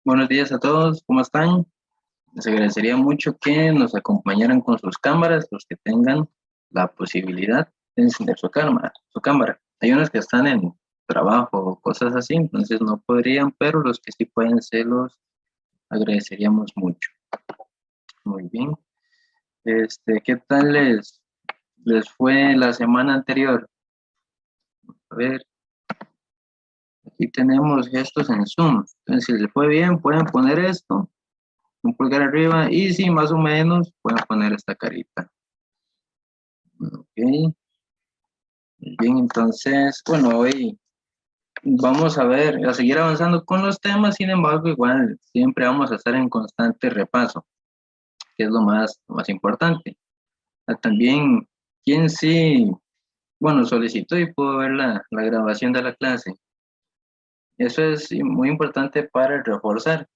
Buenos días a todos, ¿cómo están? Les agradecería mucho que nos acompañaran con sus cámaras, los que tengan la posibilidad de encender su cámara. Hay unos que están en trabajo o cosas así, entonces no podrían, pero los que sí pueden se los agradeceríamos mucho. Muy bien. ¿Qué tal les fue la semana anterior? A ver, aquí tenemos gestos en Zoom. Entonces, si les fue bien, pueden poner esto, un pulgar arriba, y si más o menos, pueden poner esta carita. Ok, bien, entonces, bueno, hoy vamos a ver, a seguir avanzando con los temas, sin embargo, igual siempre vamos a estar en constante repaso, que es lo más importante. También, ¿quién sí, bueno, solicitó y pudo ver la grabación de la clase? Eso es muy importante para reforzar.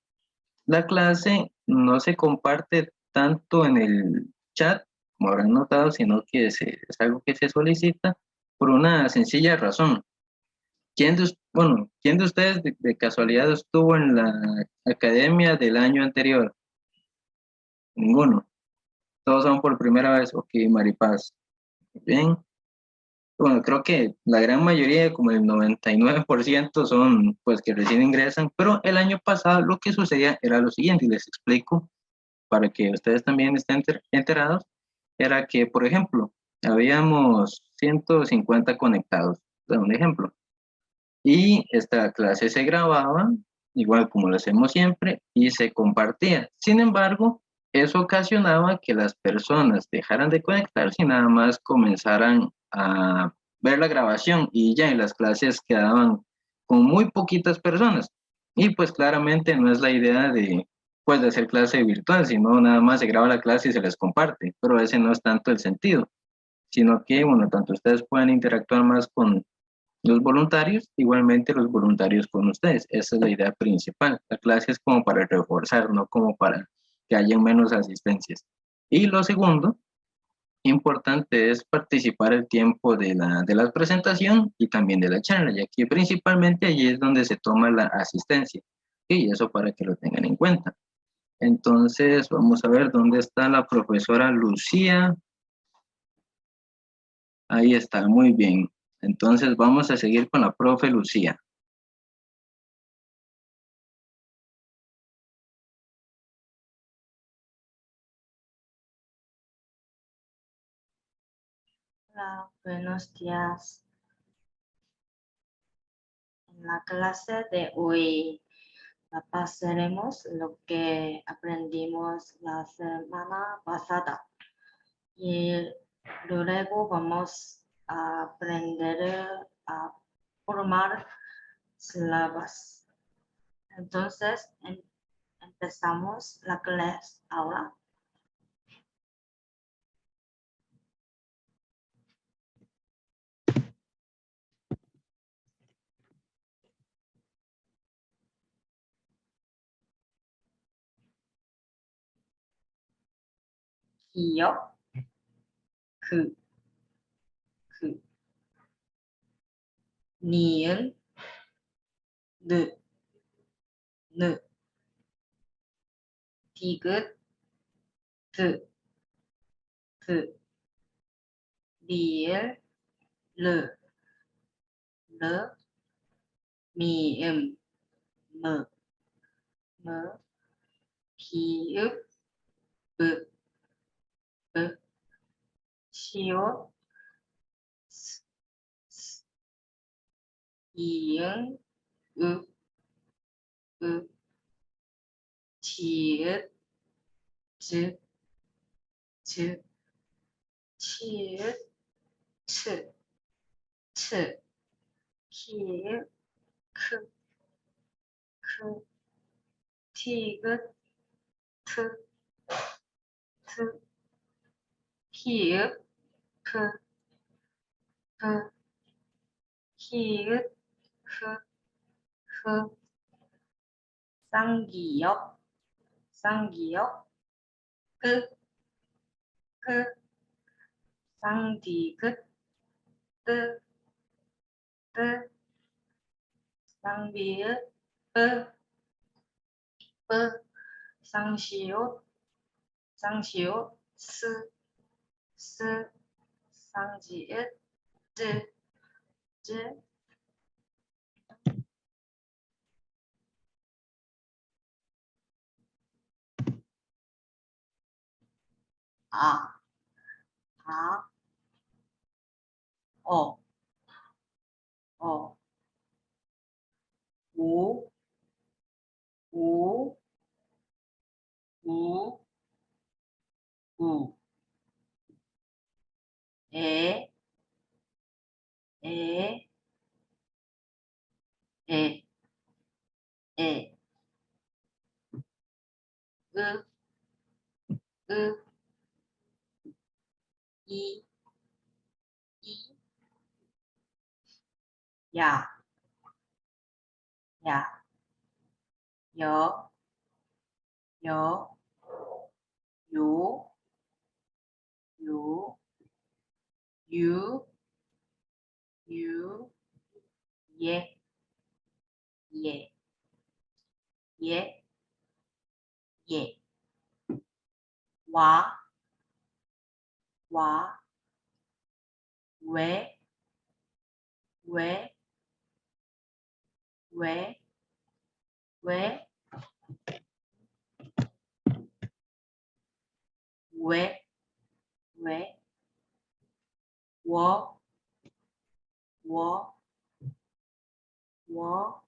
La clase no se comparte tanto en el chat, como habrán notado, sino que es algo que se solicita por una sencilla razón. ¿Quién de ustedes de casualidad estuvo en la academia del año anterior? Ninguno. Todos son por primera vez. Ok, Maripaz. Bien. Bueno, creo que la gran mayoría, como el 99% son pues que recién ingresan, pero el año pasado lo que sucedía era lo siguiente, y les explico para que ustedes también estén enterados, era que, por ejemplo, habíamos 150 conectados, un ejemplo. Y esta clase se grababa, igual como lo hacemos siempre, y se compartía. Sin embargo, eso ocasionaba que las personas dejaran de conectarse y nada más comenzaran a ver la grabación y ya en las clases quedaban con muy poquitas personas. Y pues claramente no es la idea de hacer clase virtual, sino nada más se graba la clase y se les comparte, pero ese no es tanto el sentido, sino que, bueno, tanto ustedes pueden interactuar más con los voluntarios, igualmente los voluntarios con ustedes. Esa es la idea principal. La clase es como para reforzar, no como para que haya menos asistencias. Y lo segundo, importante es participar el tiempo de la presentación y también de la charla, ya que principalmente allí es donde se toma la asistencia. Y eso para que lo tengan en cuenta. Entonces, vamos a ver dónde está la profesora Lucía. Ahí está, muy bien. Entonces, vamos a seguir con la profe Lucía. Hola, buenos días. En la clase de hoy pasaremos lo que aprendimos la semana pasada y luego vamos a aprender a formar sílabas. Entonces, empezamos la clase ahora. 기억, 그, 니은, 느, 느, 디귿, 드, 리을, 르, 미음, 무, 기읍, 브, 시옷, 이응, 읍, 지읒, 즉, 치읒, 츠, 키읔, 크, 티귿, 트, 키읔, 프, 키읔, 흐, 쌍기역, 끝, 쌍디귿, 뜨, 쌍비읍, 빠, 쌍시옷, 쌍시옷, 스, 쌍지읒, 쯔, 아, 아, 어, 어, 오, 오, 우, 우, 에, 에, 에, 에, 으, 으, 이, 이, 야, 야, 여, 여, 요, 요, 유, 유, 예, 예, 예, 예, 와, 와, 왜, 왜, 왜, 왜, 왜, 왜, 워, 워, 워,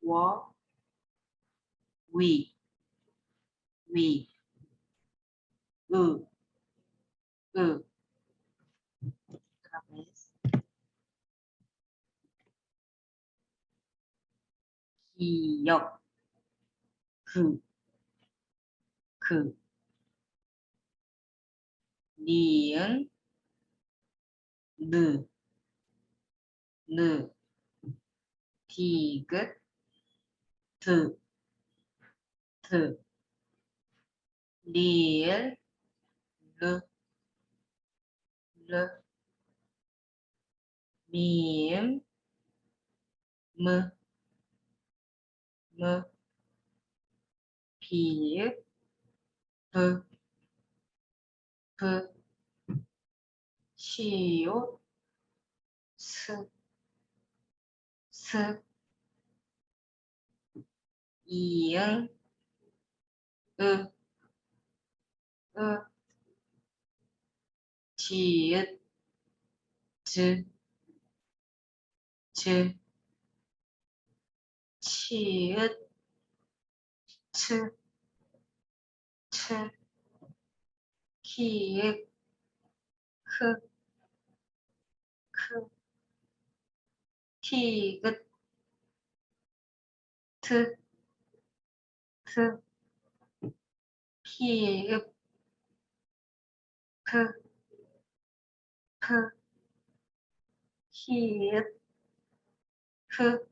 워, 위, 으, 으, 기역, 그, 니은, 느, 느, 디귿, 드, 드, 리을, 르, 르, 미음, 무, 무, 비읍, 브, 브, 시옷, 스, 스, 이응, 으, 으, 지읒, 즈, 즈, 치읒, 츠, 츠, 키읔, 크, 크, 티귿, 트, 트, 피읍, 프, 프, 히읗, 프,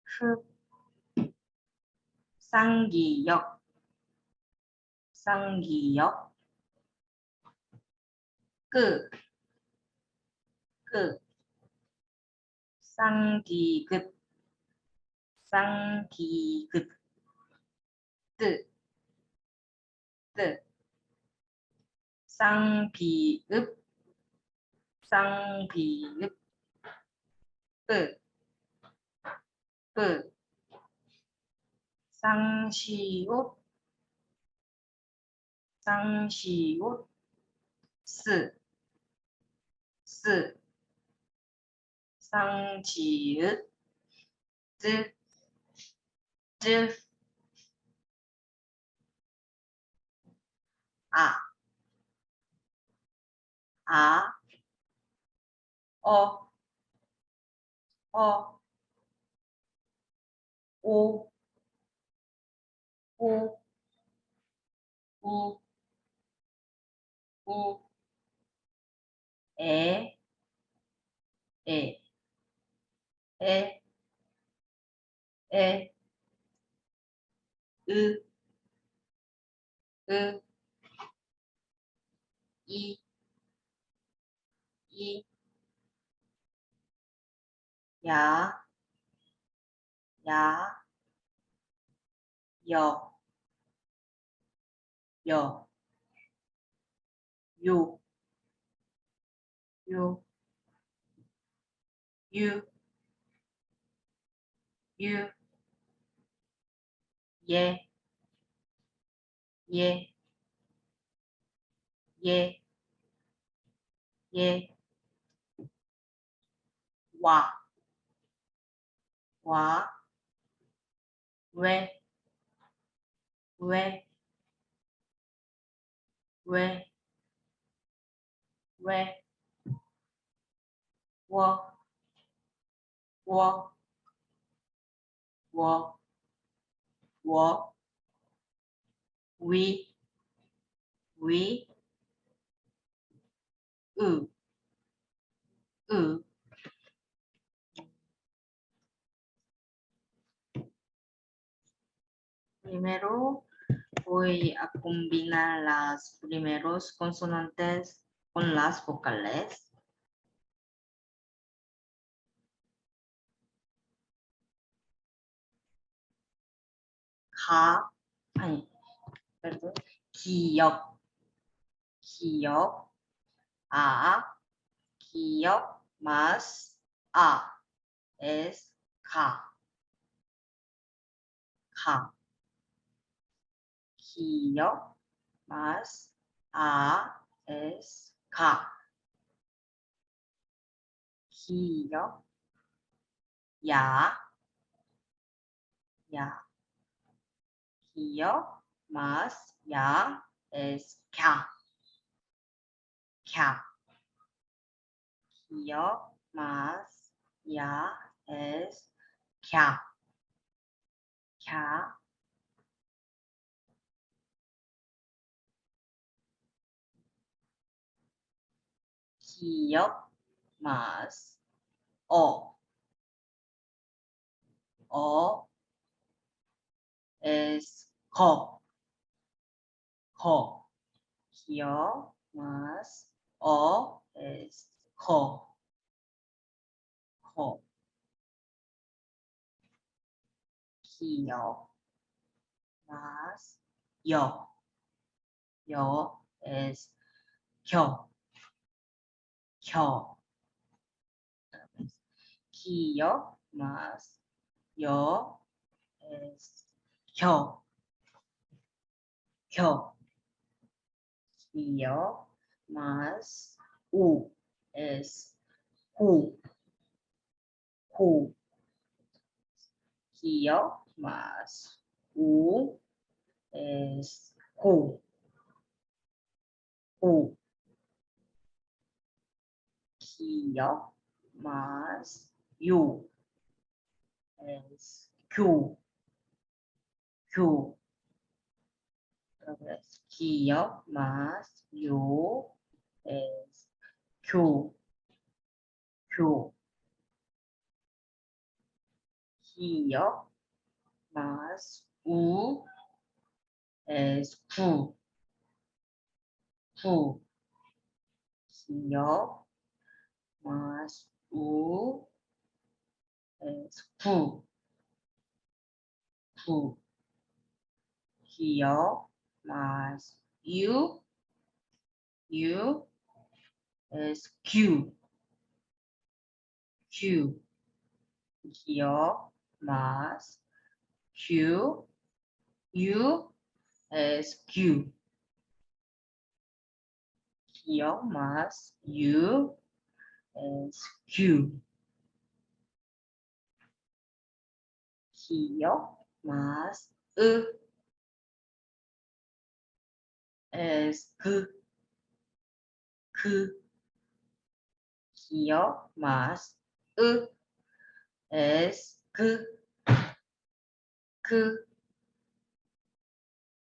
프, 쌍기역, 쌍기역, 끄, 끄, 쌍디귿, 쌍디귿, 뜨, 뜨, 쌍비읍, 쌍비읍, 뿌, 뿌, 쌍시옷, 쌍시옷, 스, 스, 쌍지읒, 쯔, 쯔, 아, 아, 어, 어, 오, 오, 우, 우, 에, 에, 에, 에, 으, 으, 이, 이, 야, 야, 여, 여, 요, 요, 유, 유, 예, 예, 예, 예, 와, 와, 왜, 왜, 왜, 왜, 워, 워, 워, 워, 위, 위, 으, 으. Primero voy a combinar las primeros consonantes con las vocales. 가, 아니, perdón, 기역, 기역, 기역, más es 가, 기역, más es 기역, 야, 기역, más es 캬, 기역, más es 캬, 기역, más es 기역, más es 기역, más 여 es 겨, 기역, más 여 es 겨, 기역, más es 후, 기역, más es 호, 기역, más es 규, otra vez, 기역, más es 규, 기역, más es 기역, más es 기역, más es 기역, más es 기역, más es 기역, más es 기역, más es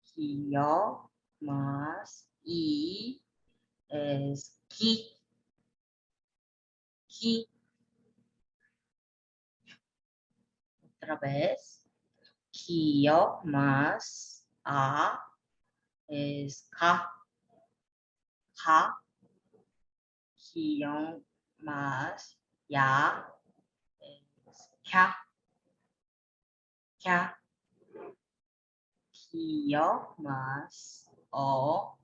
기역, más es ki, otra vez, 기역, más es 기역, más es 캬, 기억 más co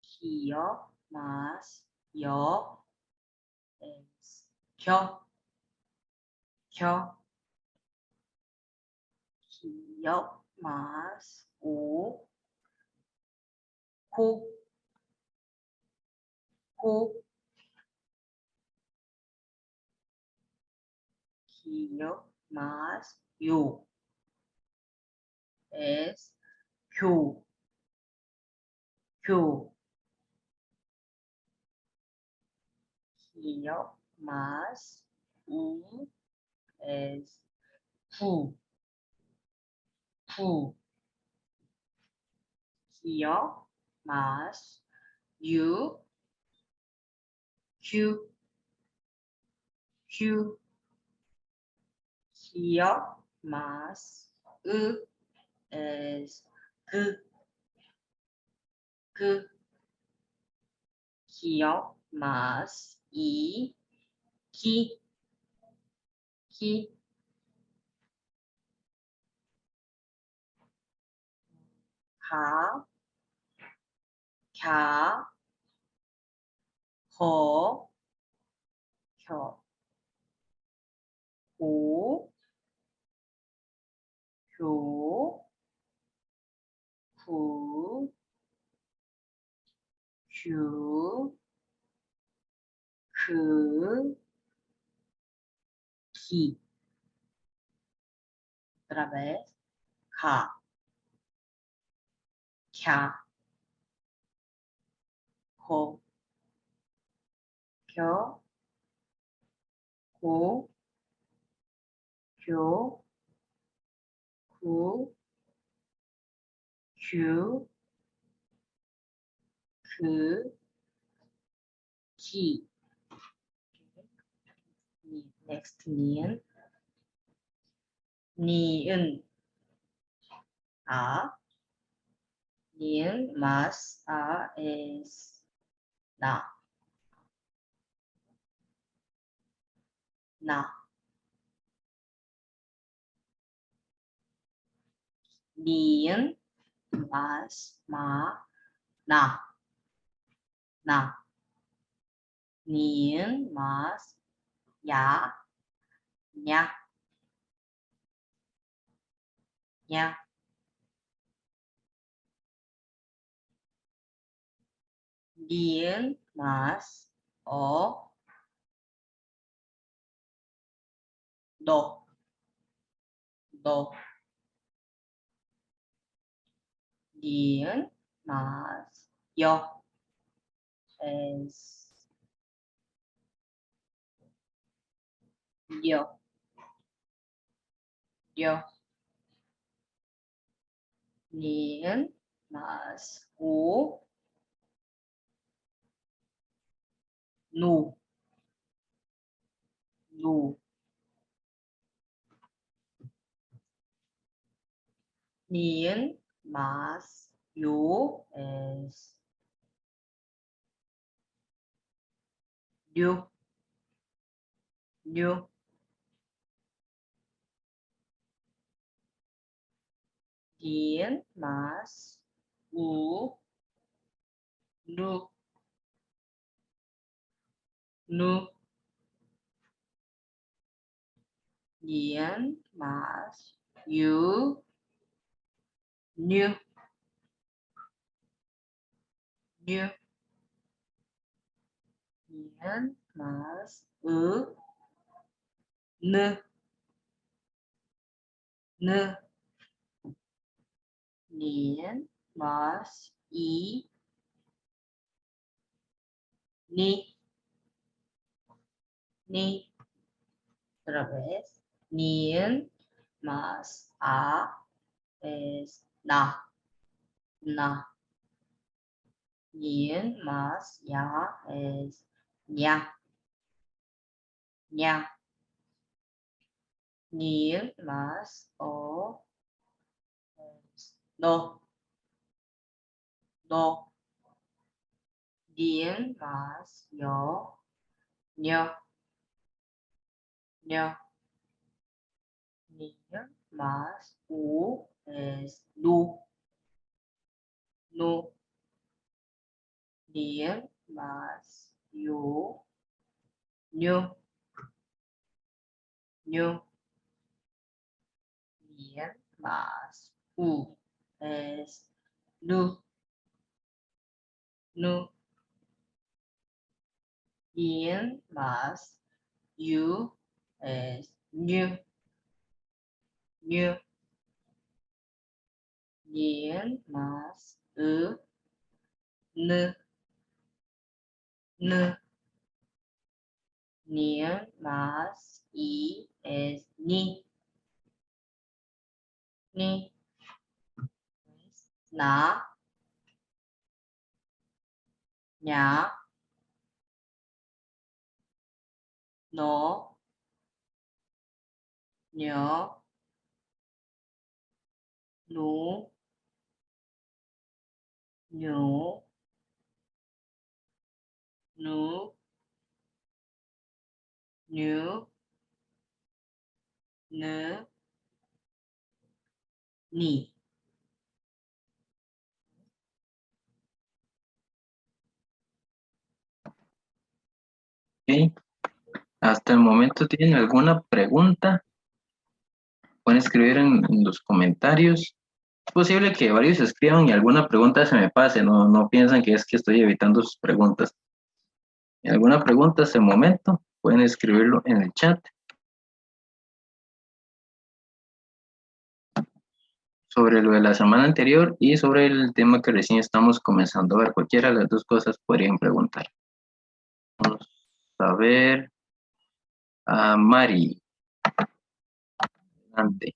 기억 más 여 es 겨 기억 más 코 기억 más 요 es 교 기억 más es 구 기억 más 유 q 기억 más es 그 기억 más 기 가 갸 거 겨 고 교 구 규 그 기 otra vez 가 갸 거 겨 고 교 구 규 그 기 next 니은 니은 más es 나 니은 más 나 니은 más 야 니은 más 너 니은 más 여 es 여 니은 más 노 니은 más 요 es 류 니은 más 누 니은 más 유 뉴 니은 más 느 니은 más ni otra vez 니은 más es 나 니은 más 야 es 냐 니은 más es 너 니은 más 여 ño. Ni más u es nu. Nu. Ni más yu. Ñu. Ñu. Ni más u es nu. Nu. Ni más yu es ñu. Ñu. Ni más n. N. Ni más i es ni. Ni. Na. Nhá. Nó. Nhớ. Nú. Nhú. Nú. Nhớ. Nớ. Ni. Ok. Hasta el momento, ¿tienen alguna pregunta? Pueden escribir en los comentarios. Es posible que varios escriban y alguna pregunta se me pase, no piensan que es que estoy evitando sus preguntas. Si alguna pregunta hasta el momento, pueden escribirlo en el chat. Sobre lo de la semana anterior y sobre el tema que recién estamos comenzando a ver. Cualquiera de las dos cosas podrían preguntar. Vamos a ver a Mari. Adelante.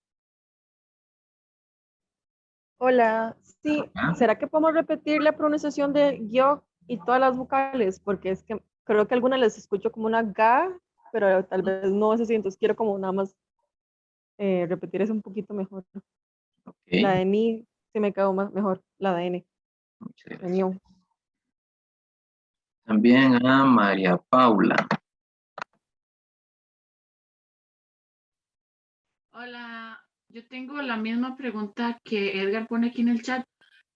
Hola, sí, ¿Ah? ¿será que podemos repetir la pronunciación de yo y todas las vocales? Porque es que creo que algunas les escucho como una ga, pero tal vez no es así, entonces quiero como nada más repetir eso un poquito mejor. Ok, La de ni se me quedó más mejor, la de n, muchas de gracias. ño. También a María Paula. Hola, yo tengo la misma pregunta que Edgar pone aquí en el chat.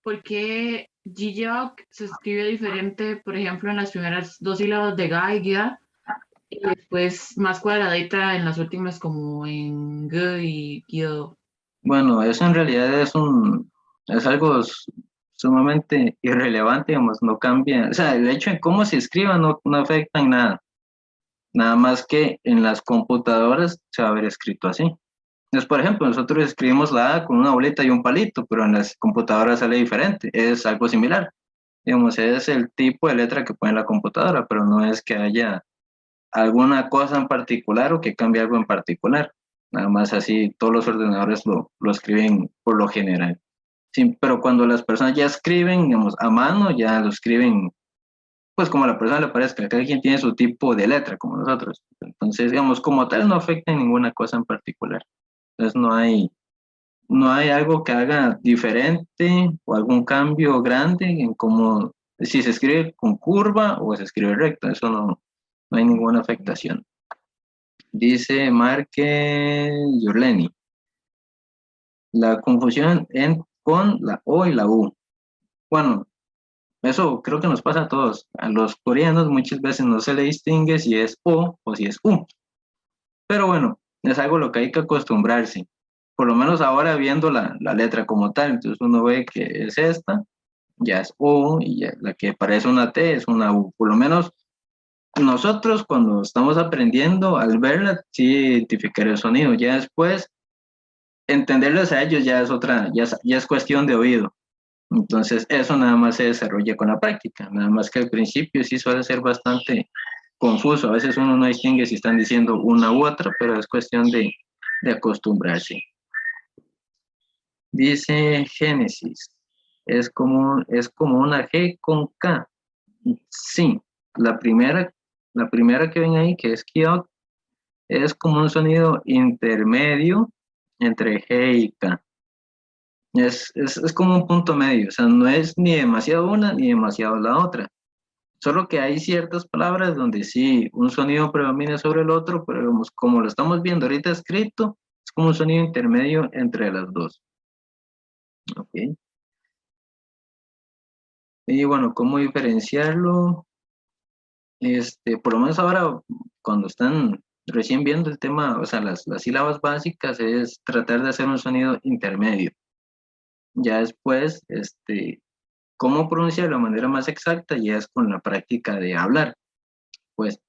¿Por qué Gijok se escribe diferente, por ejemplo, en las primeras dos sílabas de ga y gia, y después más cuadradita en las últimas como en g y gyo? Bueno, eso en realidad es algo sumamente irrelevante, digamos, no cambia, o sea, el hecho de cómo se escriba no afecta en nada, nada más que en las computadoras se va a haber escrito así. Entonces, por ejemplo, nosotros escribimos la A con una boleta y un palito, pero en las computadoras sale diferente, es algo similar. Digamos, es el tipo de letra que pone la computadora, pero no es que haya alguna cosa en particular o que cambie algo en particular. Nada más así, todos los ordenadores lo escriben por lo general. Sí, pero cuando las personas ya escriben, digamos, a mano, ya lo escriben, pues como a la persona le parezca, cada quien tiene su tipo de letra, como nosotros. Entonces, digamos, como tal, no afecta en ninguna cosa en particular. Entonces, no hay algo que haga diferente o algún cambio grande en cómo, si se escribe con curva o se escribe recto, eso no hay ninguna afectación. Dice Márquez Yorleni, la confusión con la O y la U. Bueno, eso creo que nos pasa a todos. A los coreanos muchas veces no se le distingue si es O o si es U. Pero bueno, es algo lo que hay que acostumbrarse. Por lo menos ahora viendo la letra como tal, entonces uno ve que es esta, ya es O, y ya la que parece una T es una U. Por lo menos nosotros cuando estamos aprendiendo, al verla, sí identificar el sonido. Ya después, entenderlos a ellos ya es otra, ya es cuestión de oído. Entonces, eso nada más se desarrolla con la práctica. Nada más que al principio sí suele ser bastante confuso. A veces uno no distingue si están diciendo una u otra, pero es cuestión de acostumbrarse. Dice Génesis, es como una G con K. Sí, la primera que ven ahí, que es Kyok, es como un sonido intermedio entre G y K. Es como un punto medio, o sea, no es ni demasiado una ni demasiado la otra. Solo que hay ciertas palabras donde sí un sonido predomina sobre el otro, pero digamos, como lo estamos viendo ahorita escrito, es como un sonido intermedio entre las dos. ¿Ok? Y bueno, ¿cómo diferenciarlo? Por lo menos ahora, cuando están recién viendo el tema, o sea, las sílabas básicas es tratar de hacer un sonido intermedio. Ya después, cómo pronunciarlo de manera más exacta ya es con la práctica de hablar. Pues,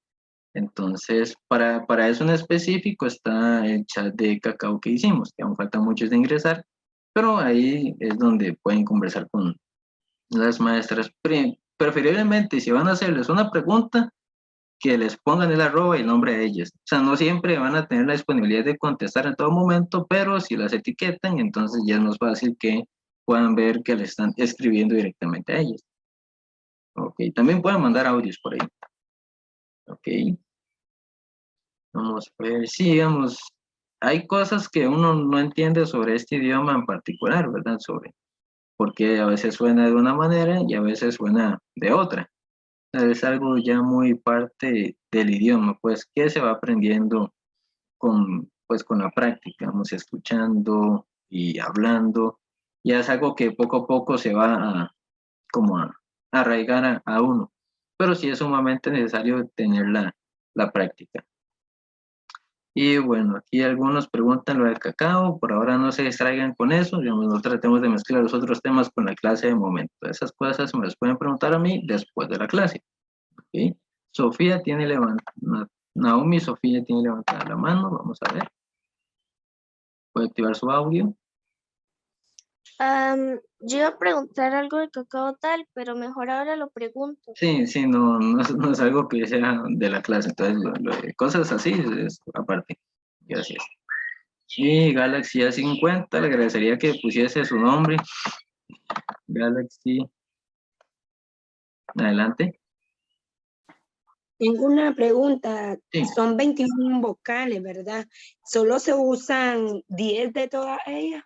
entonces, para eso en específico está el chat de Cacao que hicimos, que aún faltan muchos de ingresar, pero ahí es donde pueden conversar con las maestras. Preferiblemente, si van a hacerles una pregunta, que les pongan el arroba y el nombre de ellas. O sea, no siempre van a tener la disponibilidad de contestar en todo momento, pero si las etiquetan, entonces ya es más fácil que puedan ver que le están escribiendo directamente a ellas. Ok, también pueden mandar audios por ahí. Ok, vamos a ver, sí, digamos, hay cosas que uno no entiende sobre este idioma en particular, ¿verdad? Sobre por qué a veces suena de una manera y a veces suena de otra. Es algo ya muy parte del idioma, pues que se va aprendiendo pues, con la práctica, vamos escuchando y hablando. Ya es algo que poco a poco se va como a arraigar a uno, pero sí es sumamente necesario tener la práctica. Y bueno, aquí algunos preguntan lo del cacao, por ahora no se distraigan con eso, digamos, no tratemos de mezclar los otros temas con la clase de momento. Esas cosas me las pueden preguntar a mí después de la clase. ¿Ok? Sofía tiene levantada, Naomi Sofía tiene levantada la mano, vamos a ver. Puede activar su audio. Yo iba a preguntar algo de cacao tal, pero mejor ahora lo pregunto. Sí, no es algo que sea de la clase, entonces cosas así es aparte. Gracias. Y Galaxy A50, le agradecería que pusiese su nombre. Galaxy. Adelante. Tengo una pregunta. Sí. Son 21 vocales, ¿verdad? ¿Solo se usan 10 de todas ellas?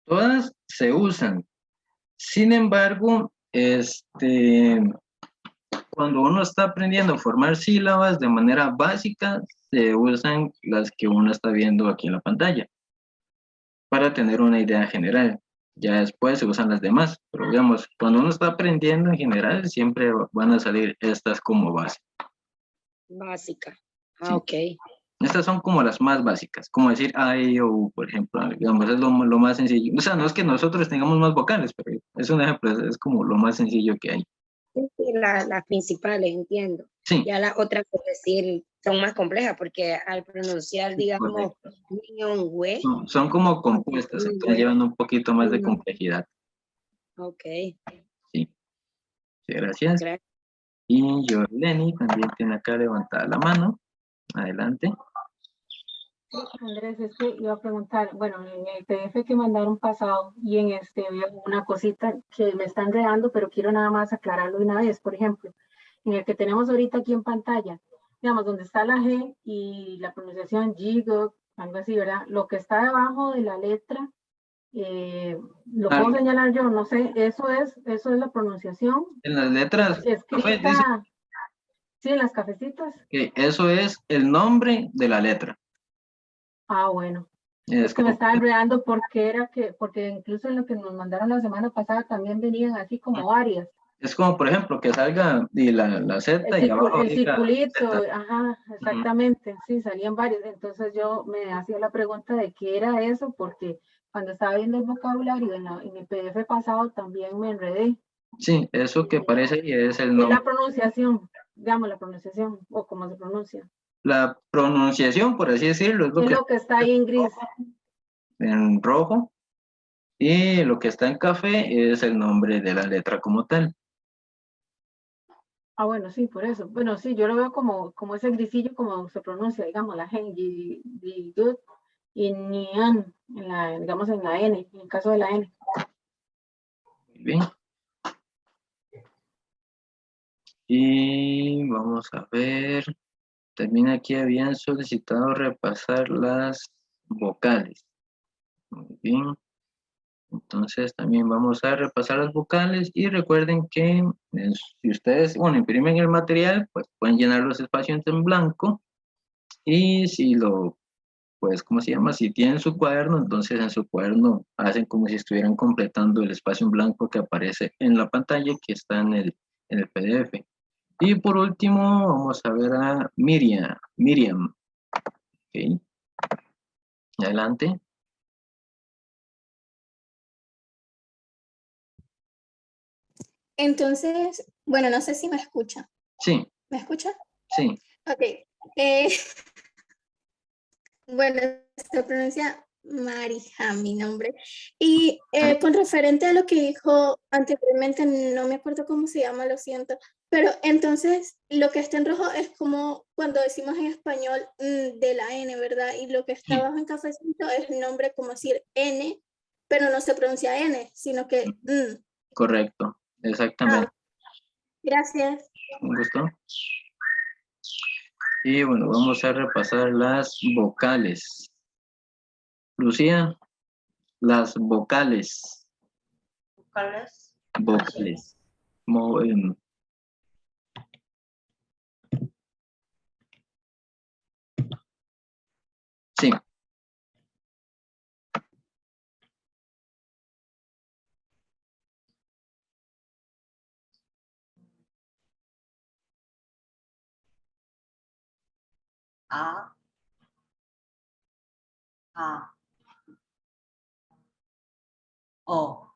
Todas se usan. Sin embargo, cuando uno está aprendiendo a formar sílabas de manera básica, se usan las que uno está viendo aquí en la pantalla para tener una idea general. Ya después se usan las demás, pero digamos, cuando uno está aprendiendo en general, siempre van a salir estas como base. Básica. Sí. Ok. Estas son como las más básicas, como decir A, E, O, U, por ejemplo, digamos, es lo más sencillo. O sea, no es que nosotros tengamos más vocales, pero es un ejemplo, es como lo más sencillo que hay. Sí, las principales, entiendo. Sí. Ya las otras, por decir, son más complejas porque al pronunciar, digamos, güey. Son como compuestas, entonces llevan un poquito más de complejidad. Ok. Sí. Sí, gracias. Y Jorleni también tiene acá levantada la mano. Adelante. Sí, Andrés, es que iba a preguntar, bueno, en el PDF que mandaron pasado y en veo una cosita que me está enredando, pero quiero nada más aclararlo de una vez. Por ejemplo, en el que tenemos ahorita aquí en pantalla, digamos, donde está la G y la pronunciación G, algo así, ¿verdad? Lo que está debajo de la letra, lo puedo señalar yo, no sé, eso es la pronunciación. En las letras. Escrita, sí, en las cafecitas. Que eso es el nombre de la letra. Ah, bueno. Es que me estaba enredando porque incluso en lo que nos mandaron la semana pasada también venían así como varias. Es como, por ejemplo, que salga y la Z y abajo el circulito, ajá, exactamente, sí, salían varios. Entonces yo me hacía la pregunta de qué era eso, porque cuando estaba viendo el vocabulario en el PDF pasado también me enredé. Sí, eso que parece y es el nombre. Es la pronunciación, digamos, la pronunciación, o cómo se pronuncia. La pronunciación, por así decirlo, es lo que está ahí en gris. En rojo. Y lo que está en café es el nombre de la letra como tal. Ah, bueno, sí, por eso. Bueno, sí, yo lo veo como ese grisillo, como se pronuncia, digamos, la G, y Nian, digamos, en la N, en el caso de la N. Muy bien. Y vamos a ver. También aquí habían solicitado repasar las vocales. Muy bien. Entonces también vamos a repasar las vocales y recuerden que si ustedes, bueno, imprimen el material, pues pueden llenar los espacios en blanco y si lo, pues, ¿cómo se llama? Si tienen su cuaderno, entonces en su cuaderno hacen como si estuvieran completando el espacio en blanco que aparece en la pantalla que está en el PDF. Y por último, vamos a ver a Miriam. Miriam, ok. Adelante. Entonces, bueno, no sé si me escucha. Sí, ¿Me escucha? sí. Ok. Eh, bueno, se pronuncia Marija, mi nombre. Y con referente a lo que dijo anteriormente, no me acuerdo cómo se llama, lo siento. Pero entonces, lo que está en rojo es como cuando decimos en español de la N, ¿verdad? Y lo que está Sí. abajo en cafecito es el nombre como decir N, pero no se pronuncia N, sino que Correcto, exactamente. Gracias. Un gusto. Y bueno, vamos a repasar las vocales. Lucía, las vocales. ¿Vocales? Vocales. Sí, A. A. O.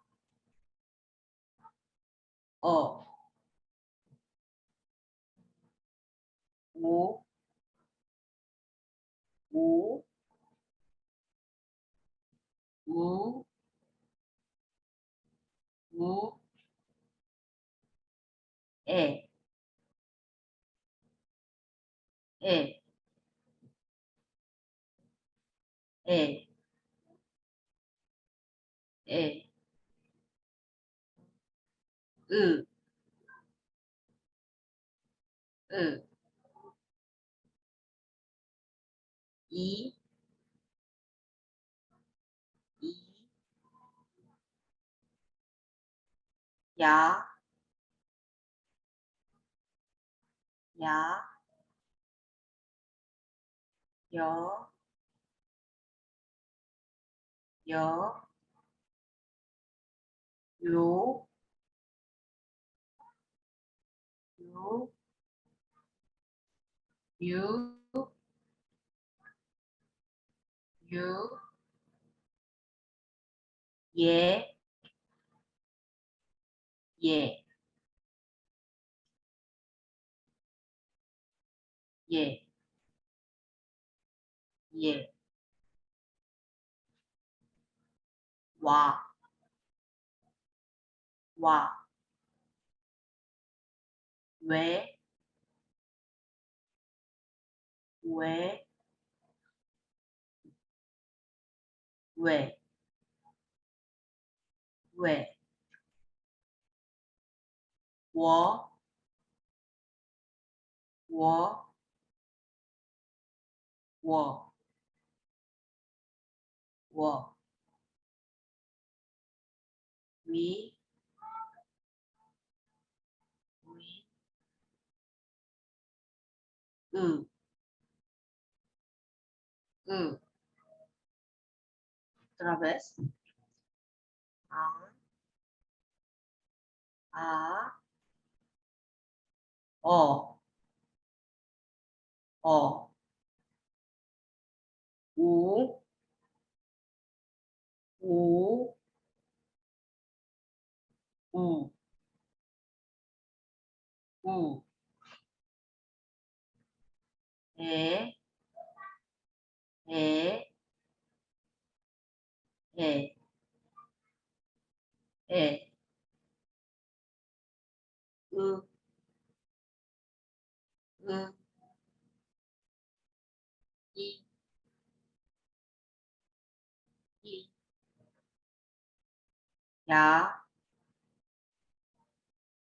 O. U. U. U. U. E. E. E. E. U. U. I. I. Ya. Ya. Yo. Yo. Yo. Yo. You. You. Ye. Ye. Ye. Ye. Wa. Wa. We. We. We. We. Wo. Wo. Wo. Wo. We. We. U. U. Otra vez. A. A. O. O. U. U. U. U. E. E. E. E. U. U. I. I. Ya.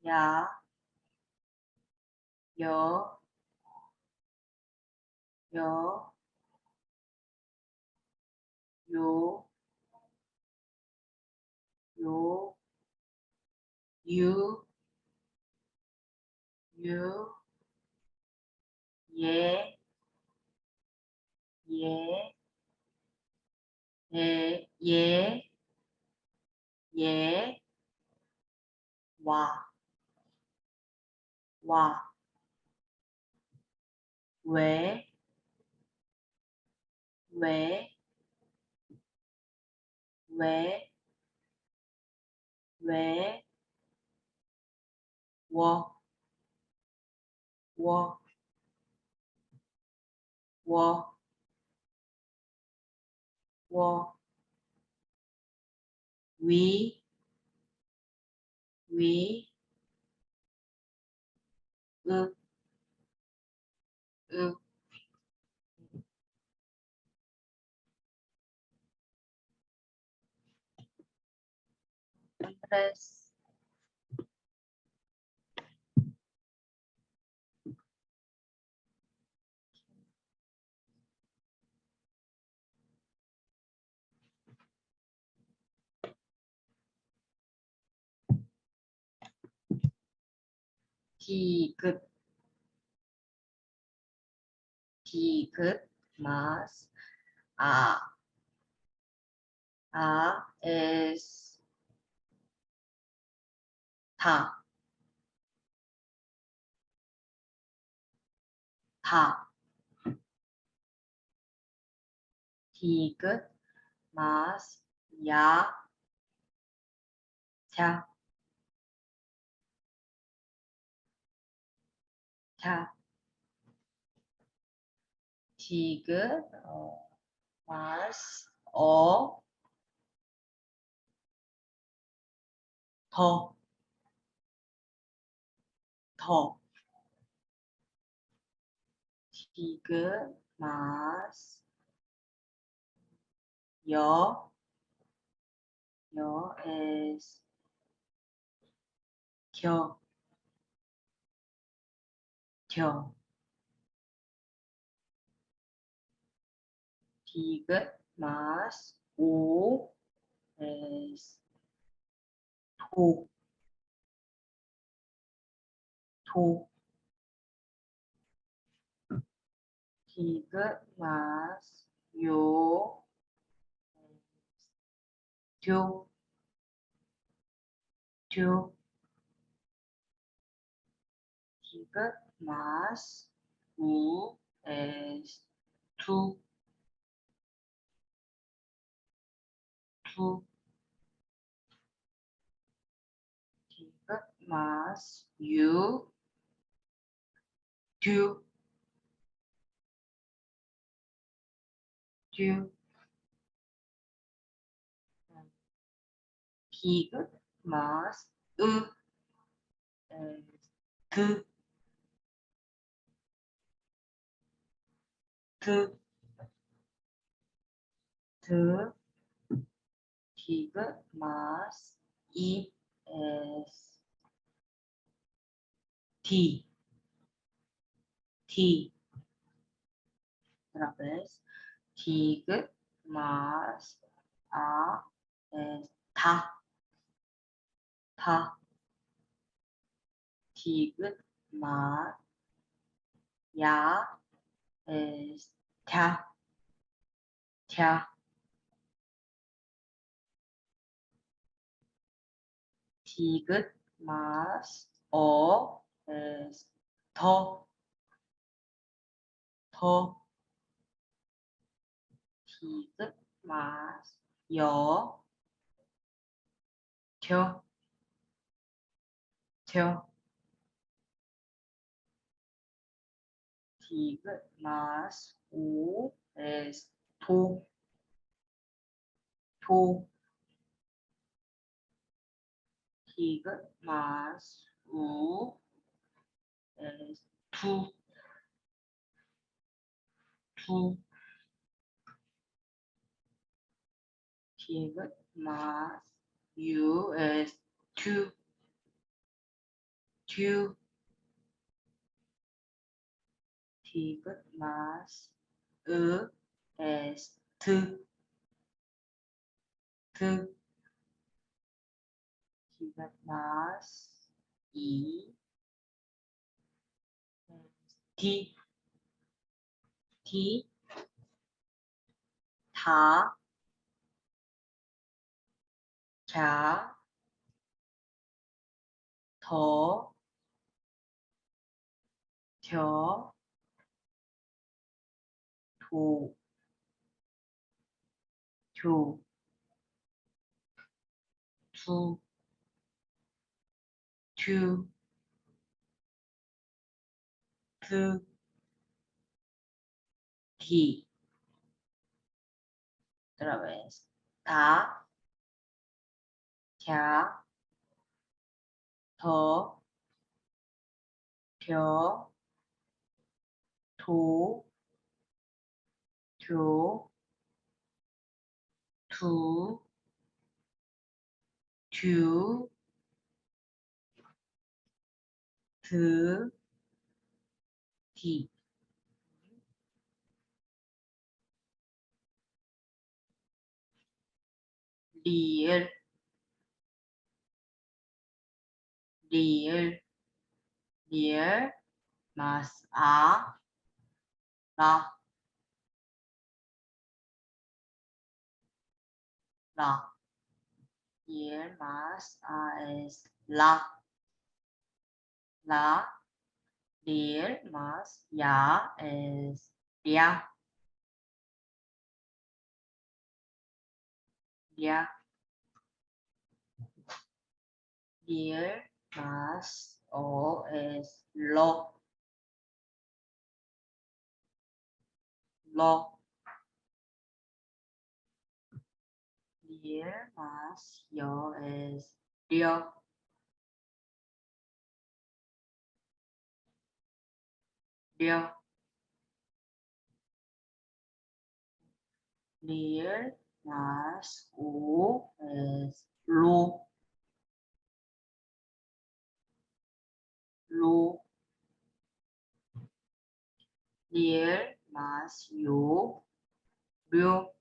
Ya. Yo. Yo. Yo. you, you, you, ye, ye, ye, ye, wa, we, we, wo, we, u, tres, 티귿, más, es ta, 티귿 más, ya, 차, 티귿 más, 더, 티귿 más, 여 es 겨, 티귿 más, 우 es 도, 티귿 más, 요 듀, 티귿 más, 우 es 투, 티귿 más, 유, 듀, 티귿 más, es 드, 티귿 más, 이 es ti, otra vez, 티귿 más, es ta, 티귿 más, ya es 타, 티귿 más, es 더, 티귿 más, 여, 겨, 티귿 más, 우 es 도, 티귿 más, 우 es 투, 티귿 más, 유 es 투, 티귿 más, 으 es 드, más I T T 다 자 더 겨 도 조 두 주 그 기 otra vez 다 자 더 겨 도 조 두 주 그 기 리을 리을 리을 más a la lier más a es la lier más ya es ya lier más o es lo lier más yo es dio lier más u es lu lier más yu rio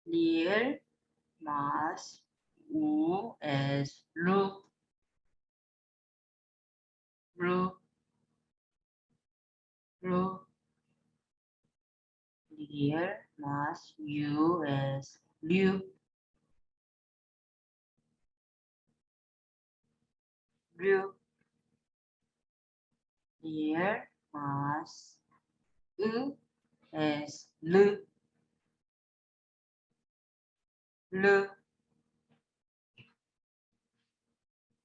lier más u es lu lier más yu es liu lier más u es lu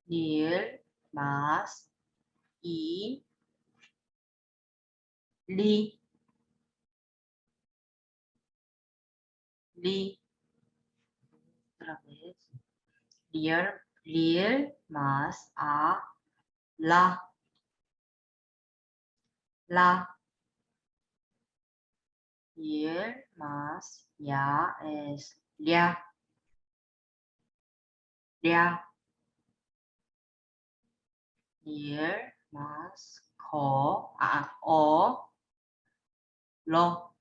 lier más i li otra vez lier más a la lier más ya es ya lier más o lo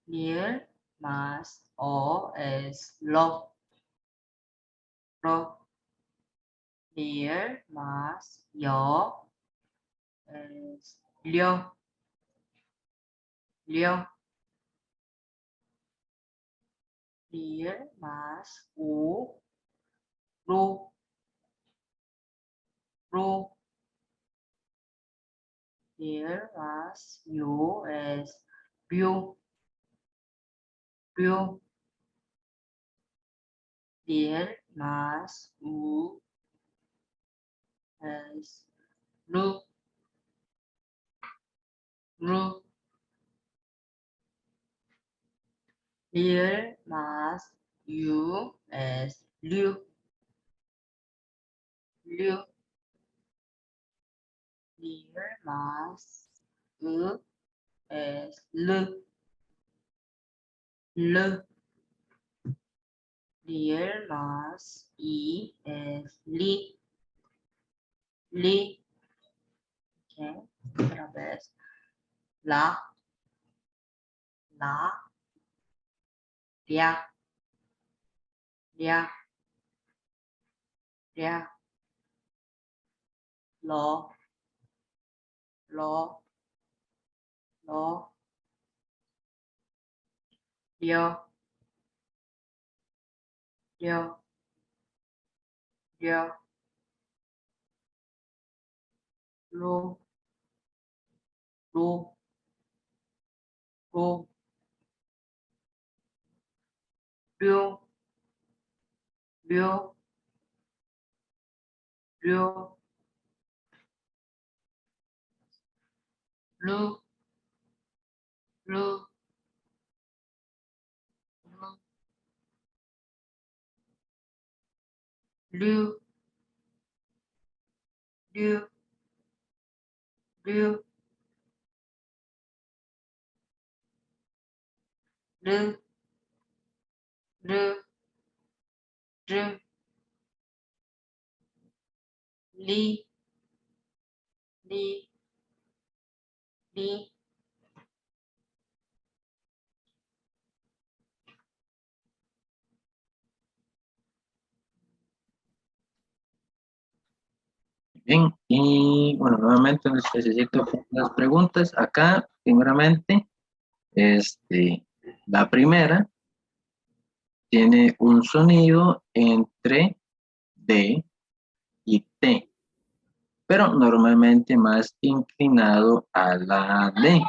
lier más o es lo lier más yo es liu lier más u ru lier más yu es piu lier más u es lu lier más yu es liu lier más u es lu lier más i es li Ok, otra vez. La, ya, lo, yo, lu, ru, riu, riu, lu, lu, lu, liu, liu, lu, lu, ru, li, li, Bien, y bueno, nuevamente necesito las preguntas. Acá, primeramente, la primera tiene un sonido entre D y T, pero normalmente más inclinado a la D.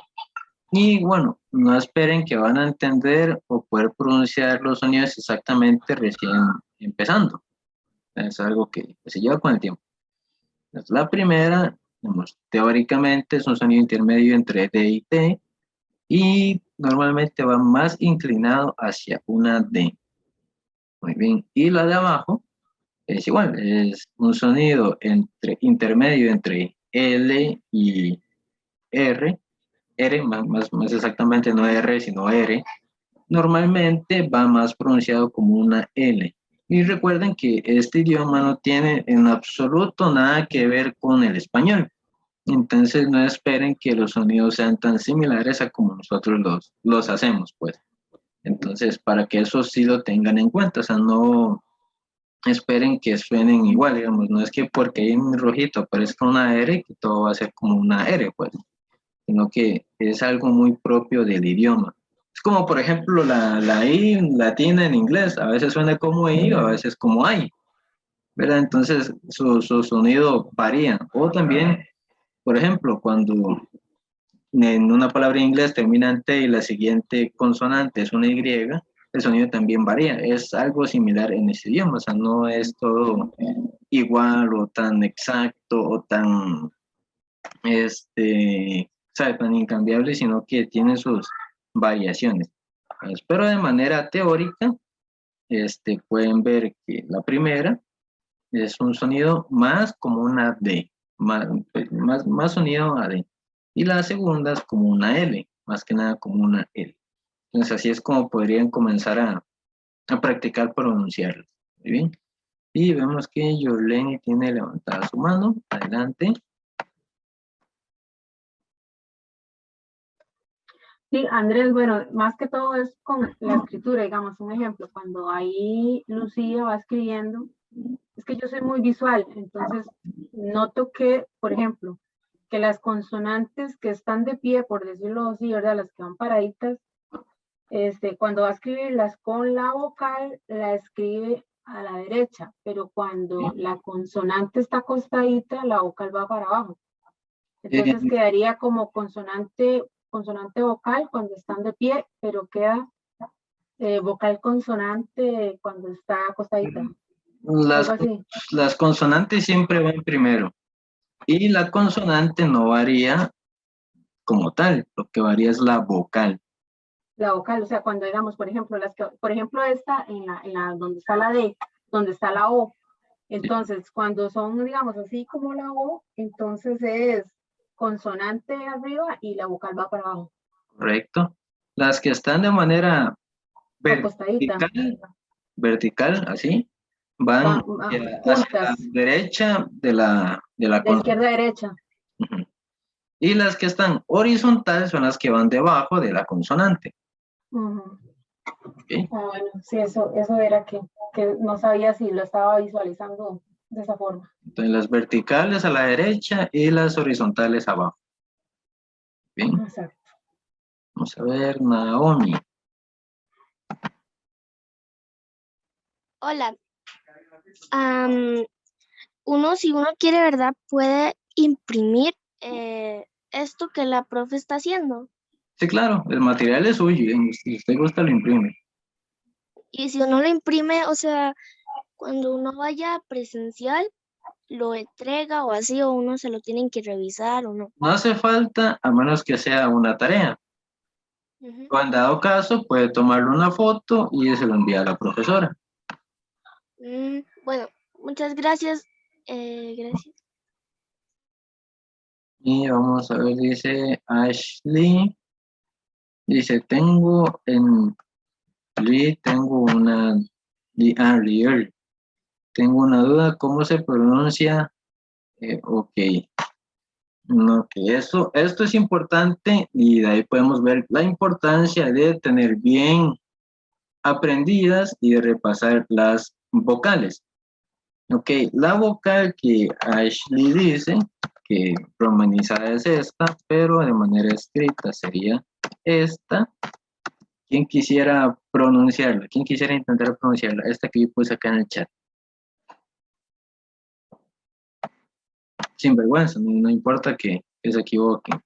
Y bueno, no esperen que van a entender o poder pronunciar los sonidos exactamente recién empezando. Es algo que se lleva con el tiempo. Entonces, la primera, digamos, teóricamente es un sonido intermedio entre D y T y normalmente va más inclinado hacia una D. Muy bien. Y la de abajo es igual, es un sonido intermedio entre L y R. R, más exactamente no R, sino R. Normalmente va más pronunciado como una L. Y recuerden que este idioma no tiene en absoluto nada que ver con el español. Entonces no esperen que los sonidos sean tan similares a como nosotros los hacemos, pues. Entonces, para que eso sí lo tengan en cuenta, o sea, no esperen que suenen igual, digamos, no es que porque hay un rojito aparezca una R, que todo va a ser como una R, pues, sino que es algo muy propio del idioma. Es como, por ejemplo, la I latina en inglés, a veces suena como I, a veces como I, ¿verdad? Entonces, su sonido varía. O también, por ejemplo, cuando en una palabra en inglés termina en T y la siguiente consonante es una Y, el sonido también varía. Es algo similar en este idioma, o sea, no es todo igual o tan exacto o tan, sabe, tan incambiable, sino que tiene sus variaciones. Pero de manera teórica, pueden ver que la primera es un sonido más como una D, más sonido a D. Y la segunda es como una L, más que nada como una L. Entonces así es como podrían comenzar a practicar pronunciarlo. Muy bien. Y vemos que Yoleni tiene levantada su mano. Adelante. Sí, Andrés, bueno, más que todo es con la escritura, digamos, un ejemplo, cuando ahí Lucía va escribiendo, es que yo soy muy visual, entonces noto que, por ejemplo, que las consonantes que están de pie, por decirlo así, ¿verdad? Las que van paraditas, cuando va a escribirlas con la vocal, la escribe a la derecha, pero cuando la consonante está acostadita, la vocal va para abajo. Entonces quedaría como consonante vocal cuando están de pie, pero queda vocal consonante cuando está acostadita. Algo así. Las consonantes siempre van primero y la consonante no varía como tal, lo que varía es la vocal. La vocal, o sea, cuando digamos, por ejemplo, por ejemplo, esta en la donde está la D, donde está la O. Entonces, cuando son, digamos, así como la O, entonces es consonante arriba y la vocal va para abajo. Correcto. Las que están de manera Acostadita. vertical, así, van hacia la Juntas. derecha de la De izquierda a derecha. Ujú. Y las que están horizontales son las que van debajo de la consonante. Ujú. ¿Ok? Ah, bueno, sí, eso era que no sabía si lo estaba visualizando de esa forma. Entonces las verticales a la derecha y las horizontales abajo. Bien, Exacto. vamos a ver, Naomi. Hola. Si uno quiere, ¿verdad? Puede imprimir esto que la profe está haciendo. Sí, claro, el material es suyo, y si usted gusta lo imprime. Y si uno lo imprime, o sea, cuando uno vaya presencial, lo entrega o así, o uno se lo tienen que revisar o no. No hace falta a menos que sea una tarea. Ujú. O en dado caso, puede tomarle una foto y se lo envía a la profesora. Bueno, muchas gracias. Gracias. Y vamos a ver, dice Ashley. Dice, tengo una, Real. Tengo una duda, ¿cómo se pronuncia? Ok. No, que esto es importante y de ahí podemos ver la importancia de tener bien aprendidas y de repasar las vocales. Ok, la vocal que Ashley dice, que romanizada es esta, pero de manera escrita sería esta. ¿Quién quisiera pronunciarla? ¿Quién quisiera intentar pronunciarla? Esta que yo puse acá en el chat. Sin vergüenza, no importa que se equivoquen.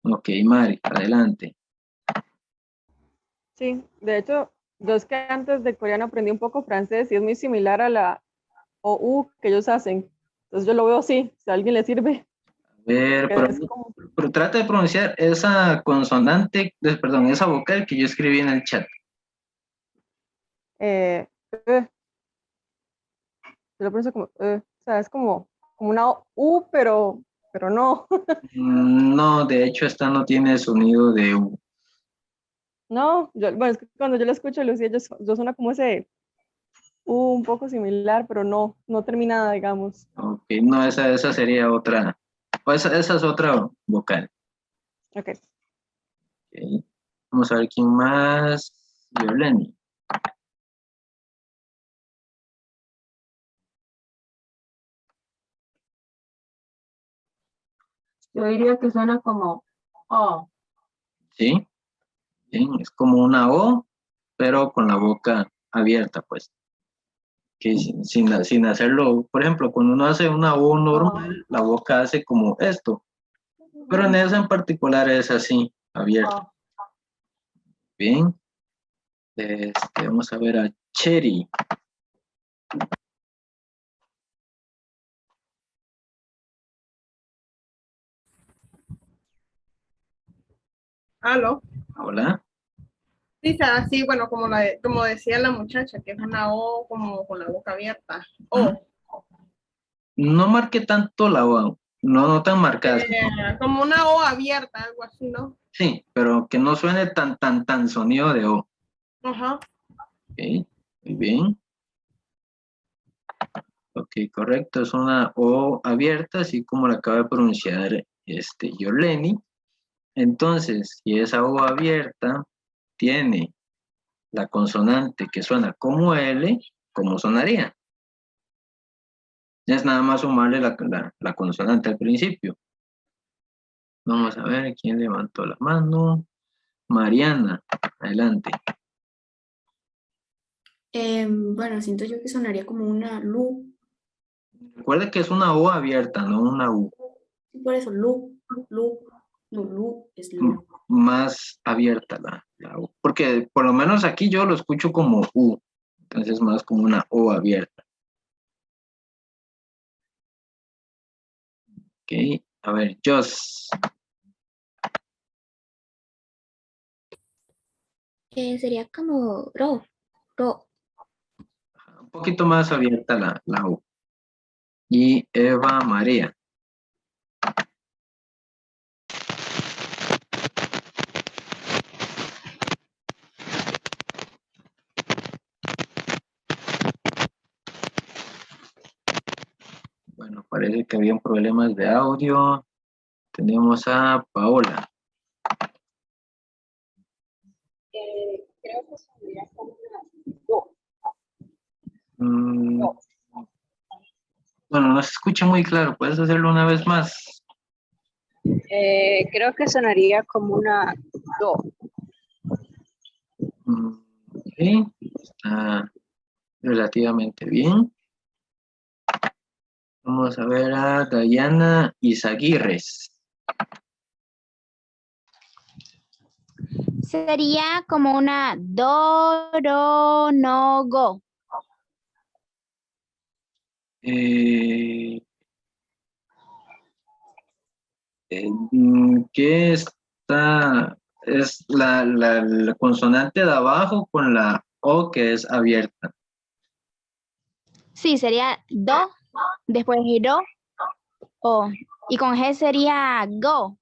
Ok, Mari, adelante. Sí, de hecho, yo es que antes de coreano aprendí un poco francés y es muy similar a la OU que ellos hacen. Entonces yo lo veo así, si a alguien le sirve, A ver, que es como, pero trata de pronunciar esa consonante, perdón, esa vocal que yo escribí en el chat. eh, eh, yo lo pronuncio como, o sea, es como una U, pero no. No, de hecho esta no tiene sonido de U. No, bueno, es que cuando yo lo escucho, Lucía, yo suena como ese U un poco similar, pero no terminada, digamos. Ok, no, esa sería otra, o esa es otra vocal. Ok. Ok. Vamos a ver quién más. Yoleni. Yo diría que suena como oh. ¿Sí? Bien, es como una O, pero con la boca abierta, pues. Que sin hacerlo, por ejemplo, cuando uno hace una O normal, la boca hace como esto, pero en esa en particular es así, abierta. Bien, vamos a ver a Cherry. ¿Aló? Hola. Sí, sí, bueno, como decía la muchacha, que es una O como con la boca abierta. O. No marque tanto la O, no tan marcada. Como una O abierta, algo así, ¿no? Sí, pero que no suene tan sonido de O. Ajá. Ok, muy bien. Ok, correcto, es una O abierta, así como la acaba de pronunciar Yoleni. Entonces, si esa O abierta tiene la consonante que suena como L, ¿cómo sonaría? Es nada más sumarle la consonante al principio. Vamos a ver quién levantó la mano. Mariana, adelante. Bueno, siento yo que sonaría como una lu. Recuerda que es una O abierta, no una U. Sí, por eso, lu es lu. Más abierta la U. Porque por lo menos aquí yo lo escucho como U. Entonces más como una O abierta. Ok, a ver, Jos. Sería como ro. Un poquito más abierta la U. Y Eva María. Bueno, parece que habían problemas de audio. Tenemos a Paola. Creo que sonaría como una do. Mm, bueno, no se escucha muy claro. ¿Puedes hacerlo una vez más? Creo que sonaría como una do. Ok, está relativamente bien. Vamos a ver a Dayana Izaguirres. Sería como una do, ro, no, go. ¿Qué está? Es la consonante de abajo con la O que es abierta. Sí, sería do, después ro, o. Y con G sería go.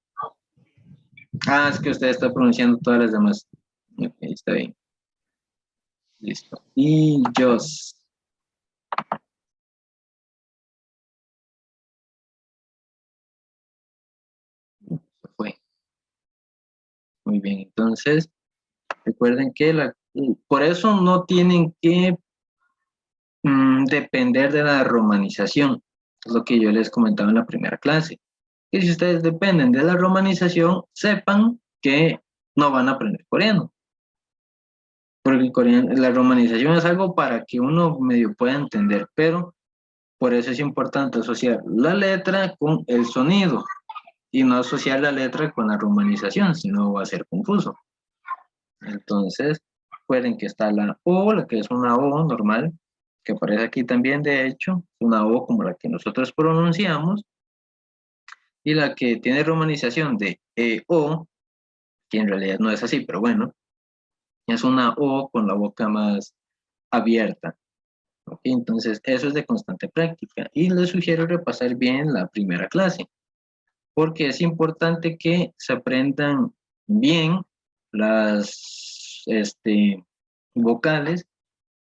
Ah, es que usted está pronunciando todas las demás. Ok, está bien. Listo. Y Jos. Se fue. Muy bien, entonces recuerden que por eso no tienen que depender de la romanización. Es lo que yo les comentaba en la primera clase. Que si ustedes dependen de la romanización, sepan que no van a aprender coreano. Porque el coreano, la romanización es algo para que uno medio pueda entender, pero por eso es importante asociar la letra con el sonido y no asociar la letra con la romanización, si no va a ser confuso. Entonces, recuerden que está la O, la que es una O normal, que aparece aquí también, de hecho, una O como la que nosotros pronunciamos, y la que tiene romanización de O, que en realidad no es así, pero bueno, es una O con la boca más abierta. ¿Okay? Entonces, eso es de constante práctica, y les sugiero repasar bien la primera clase, porque es importante que se aprendan bien las vocales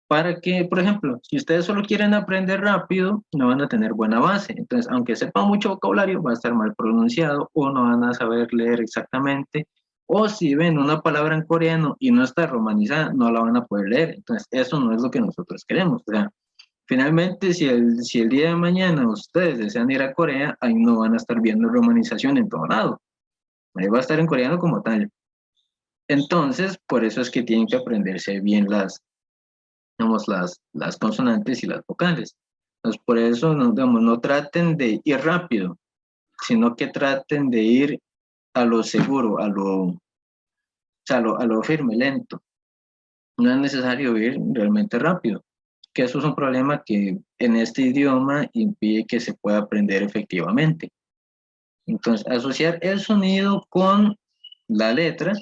para que, por ejemplo, si ustedes solo quieren aprender rápido, no van a tener buena base. Entonces, aunque sepan mucho vocabulario, va a estar mal pronunciado o no van a saber leer exactamente. O si ven una palabra en coreano y no está romanizada, no la van a poder leer. Entonces, eso no es lo que nosotros queremos. O sea, finalmente, si el día de mañana ustedes desean ir a Corea, ahí no van a estar viendo romanización en todo lado. Ahí va a estar en coreano como tal. Entonces, por eso es que tienen que aprenderse bien digamos, las consonantes y las vocales. Entonces, por eso, no, digamos, no traten de ir rápido, sino que traten de ir a lo seguro, o sea, a lo firme, lento. No es necesario ir realmente rápido, que eso es un problema que en este idioma impide que se pueda aprender efectivamente. Entonces, asociar el sonido con la letra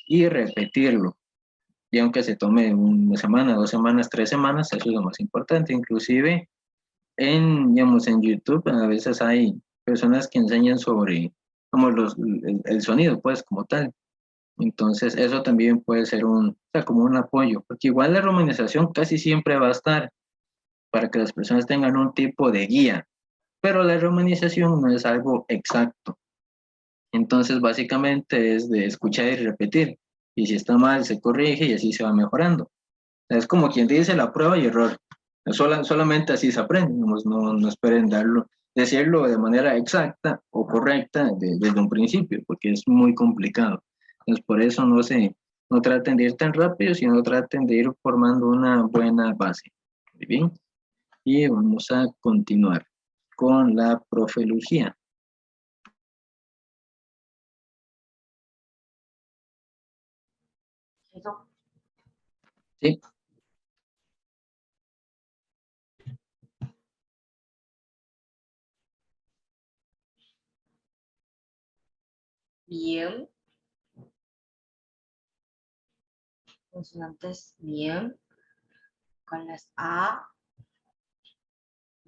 y repetirlo. Y aunque se tome una semana, 2 semanas, 3 semanas, eso es lo más importante. Inclusive digamos, en YouTube a veces hay personas que enseñan sobre como el sonido, pues, como tal. Entonces, eso también puede ser o sea, como un apoyo, porque igual la romanización casi siempre va a estar para que las personas tengan un tipo de guía, pero la romanización no es algo exacto. Entonces, básicamente es de escuchar y repetir. Y si está mal, se corrige y así se va mejorando. Es como quien dice la prueba y error. Solamente así se aprende. No esperen decirlo de manera exacta o correcta desde un principio, porque es muy complicado. Entonces, por eso no traten de ir tan rápido, sino traten de ir formando una buena base. Muy bien. Y vamos a continuar con la profe Lucía. Eso. Sí. Bien. Consonantes bien. Con las A.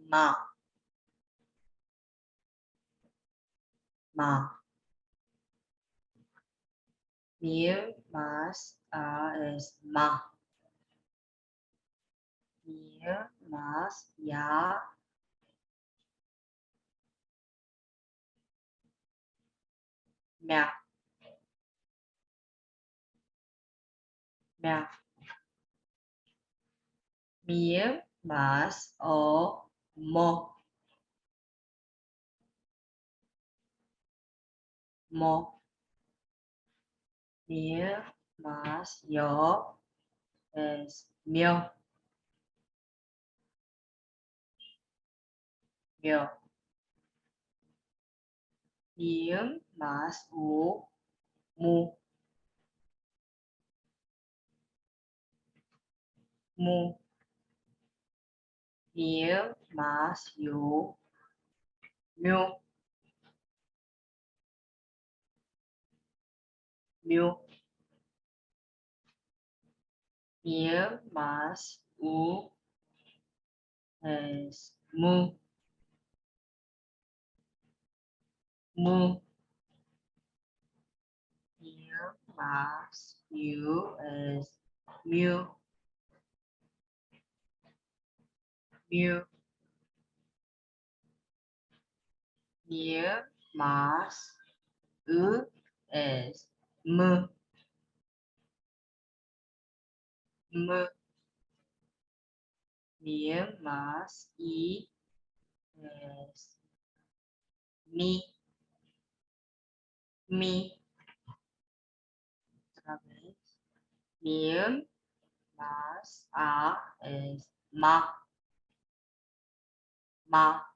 Ma. Ma. Bien más A es ma. Bien más ya. Mea. Mea. Mía más o mo. Mo. Mía más yo es mío. Mío. Mía más u mu. Mu. Mía más yo mío. Mío. Mía más u es mu. Mu. Mía más you es mu. Mu. Mía más u es mu. Mu. Mía más y es mi. Mi. Otra vez. Mía más a es ma. Ma.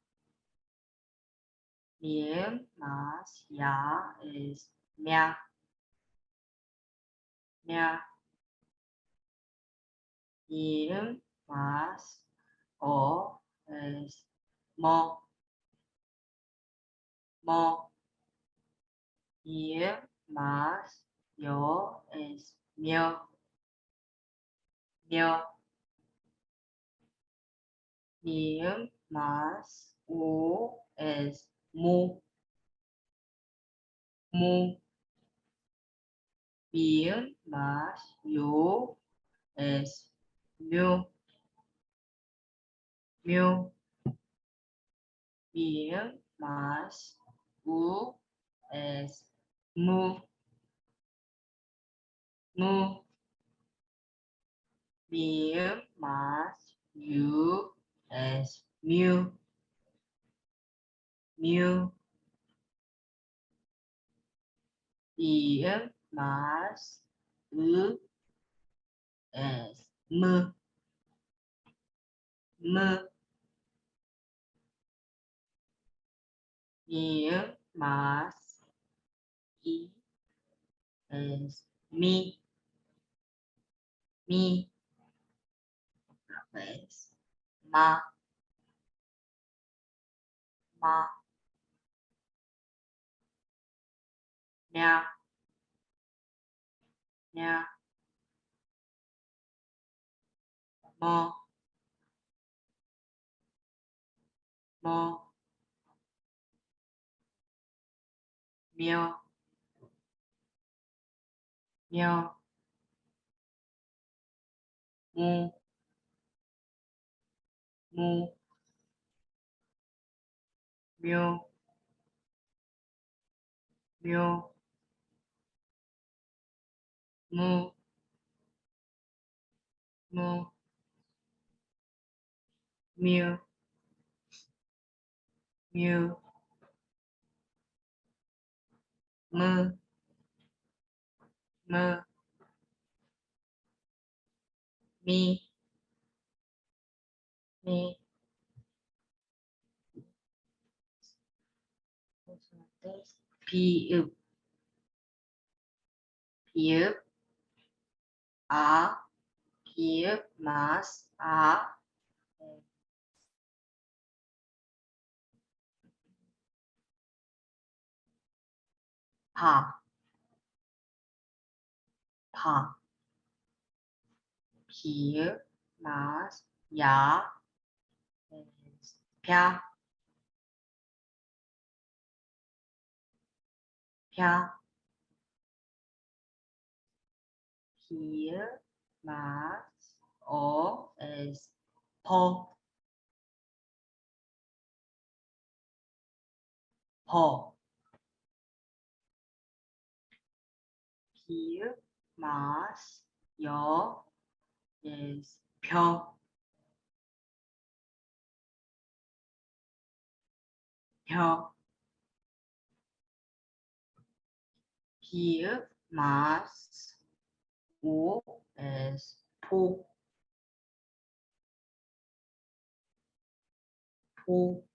Mía más ya es mia. Mia. Mía más o es mo. Mo. Mía más yo es mío. Mío. Mía más u es mu. Mu. Mía más yo es mu. Mu. Mía más u es mu. Mu. Mía más you es mu. Mu. Mía más u es mu. Mu. Mía más y es mi. Mi. Otra vez. Ma. Ma. Mia. Mia. Mo. Mo. Mio. Mio. Mu. Mu. Mio. Mio. Mu. Mu. Mio. Mio. Mu. Mu. Mi. Mi. Pi. Pi. A. Pi más a. Pa. Pa. Pi más ya. Pia. Pia. Pi más o es po. Po. Here más yo is 표. 표. Here más 우 is 포. 포.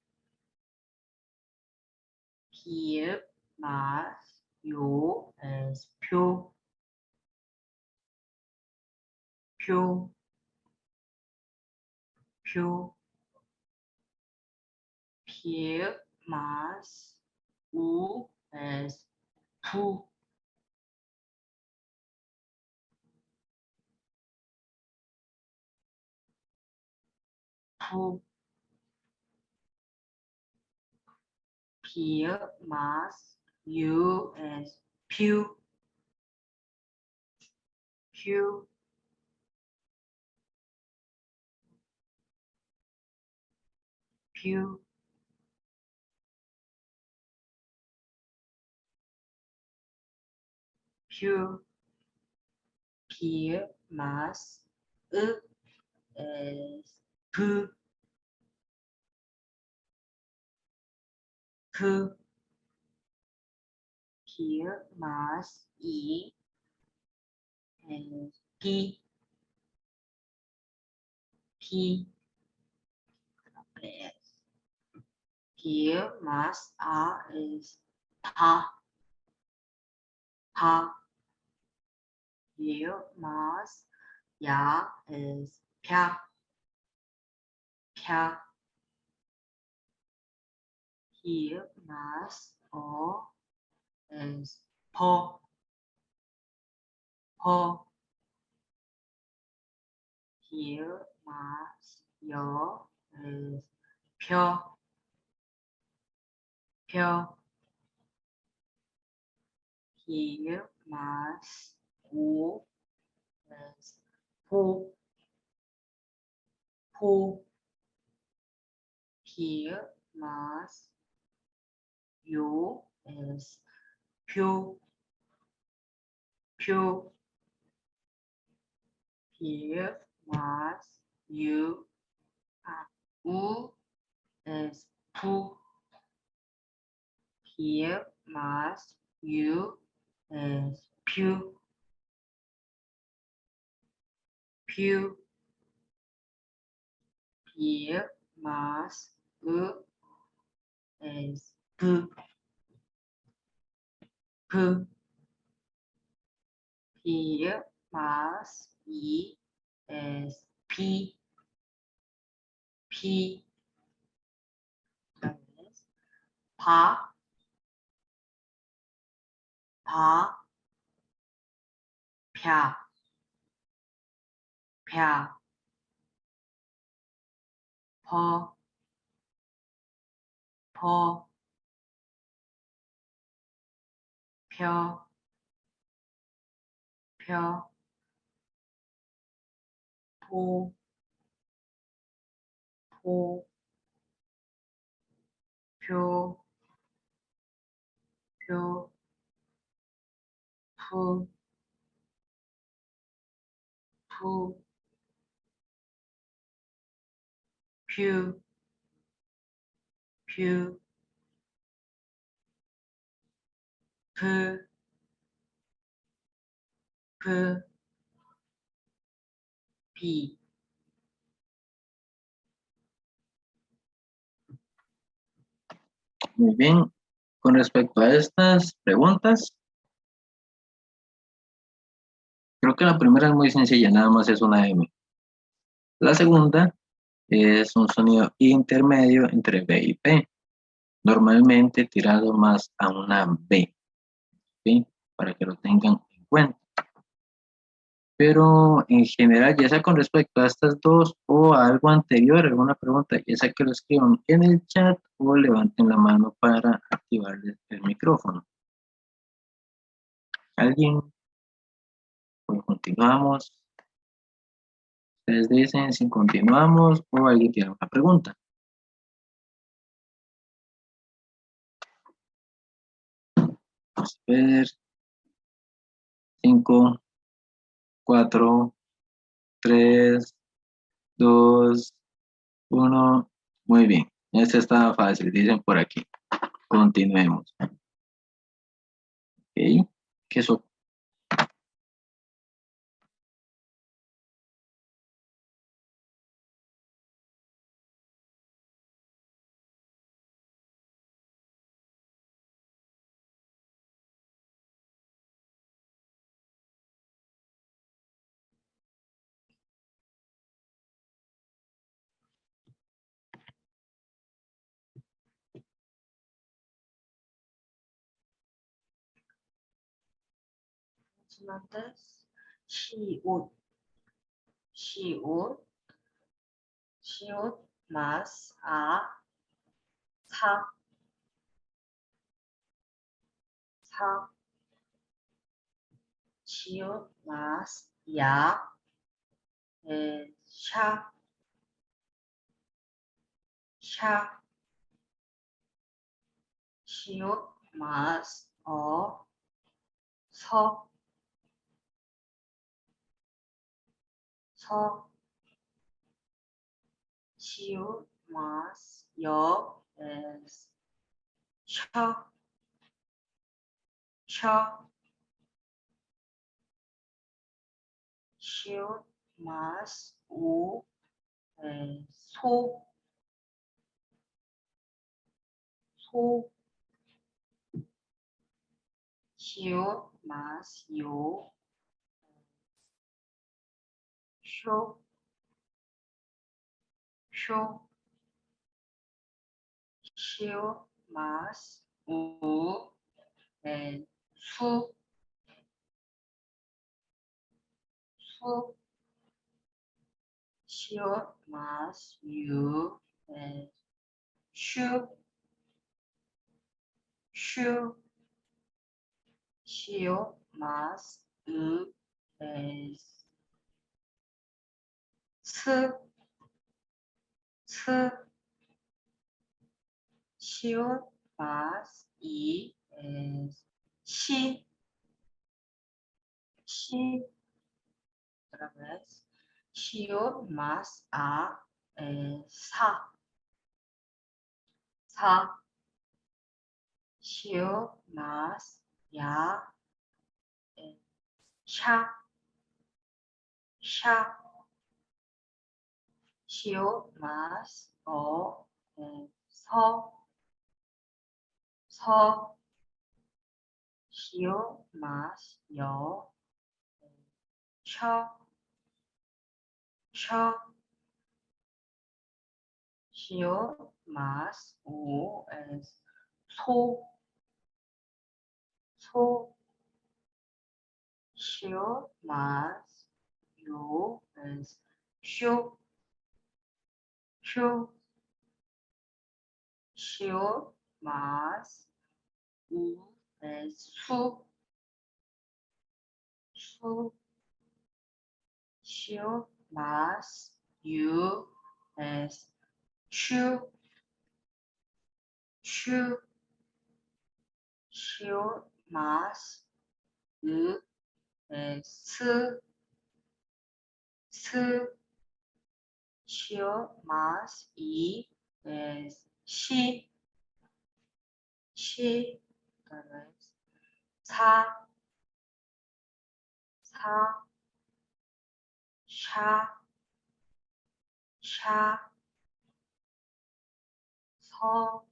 Here más 요 is 표. 표. 표. Here más 우 is 푸. 푸. Here más 유 is 퓨. 퓨. 퓨. 퓨. Here más is 푸. 푸. Here más is 피. 피. Here más is 파. 파. Here más 야 is 펴. 펴. Here más is 포. 포. Here más 요 is 펴. 펴. Here más 우 is 포. 포. Here más 요 is 표. 표. Here más 우 is 푸. Here más 유 is 퓨. 퓨. Here más is 푸. 푸. Here más 이 is 피. 피. 파. 파. 펴. 펴. 퍼. 퍼. 펴. 펴. 포. 포. 표. 표. 푸. 푸. 퓨. 퓨. 푸. 푸. 피. Muy bien. Con respecto a estas preguntas, creo que la primera es muy sencilla, nada más es una M. La segunda es un sonido intermedio entre B y P, normalmente tirado más a una B, ¿sí? Para que lo tengan en cuenta. Pero en general, ya sea con respecto a estas dos o a algo anterior, alguna pregunta, ya sea que lo escriban en el chat o levanten la mano para activarles el micrófono. ¿Alguien? Pues continuamos. Ustedes dicen si continuamos o alguien tiene una pregunta. Vamos a ver. 5, 4, 3, 2, 1. Muy bien. Este está fácil, dicen por aquí. Continuemos. Ok. ¿Qué so? consonantes. 시옷, 시옷, 시옷 más 사, 사, 시옷 más 샤, 샤, 시옷 más 서, 서, 시옷 más 셔, 셔, 시옷 más 소, 소, 시옷 más 쇼, 쇼, 시옷 más 수, 수, 시옷 más 슈, 슈, 시옷 más 스, 스, 시옷 más 시, 시, otra vez, 시옷 más 사, 사, 시옷 más 샤, 샤, 시옷 más 서, 서, 시옷 más 셔, 셔, 시옷 más 소, 소, 시옷 más 쇼, 쇼, 시옷 más 수, 수, 시옷 más 슈, 슈, 시옷 más 스, 스, 시옷 más 시, 시, 사, 사, 샤, 샤, 서,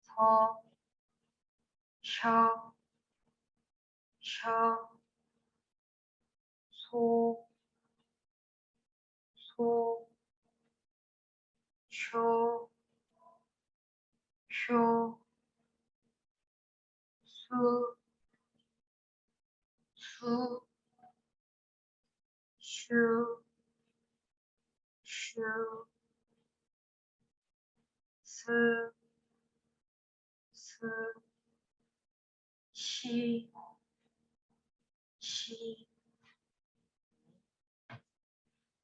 서, 셔, 셔, 소, 소, 쇼, 쇼, 수, 수, 슈, 슈, 스, 스, 시, 시,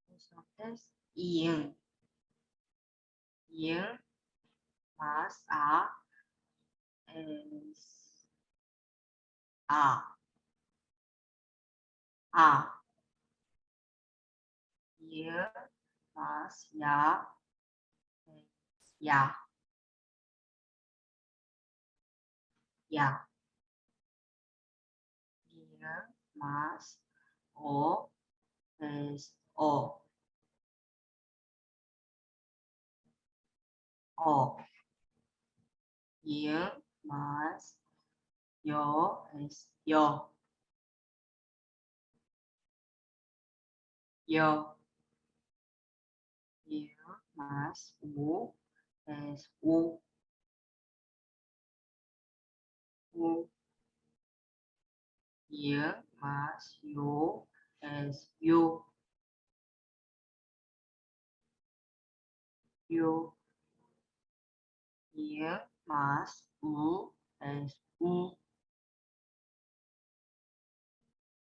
entonces, ing, ing más es A. Y más ya. Ya. Ya. Y más o es o. O. Y más yo es yo. Yo. Y más u es u. U. Y más yo es yo. Yo. Y más u es u.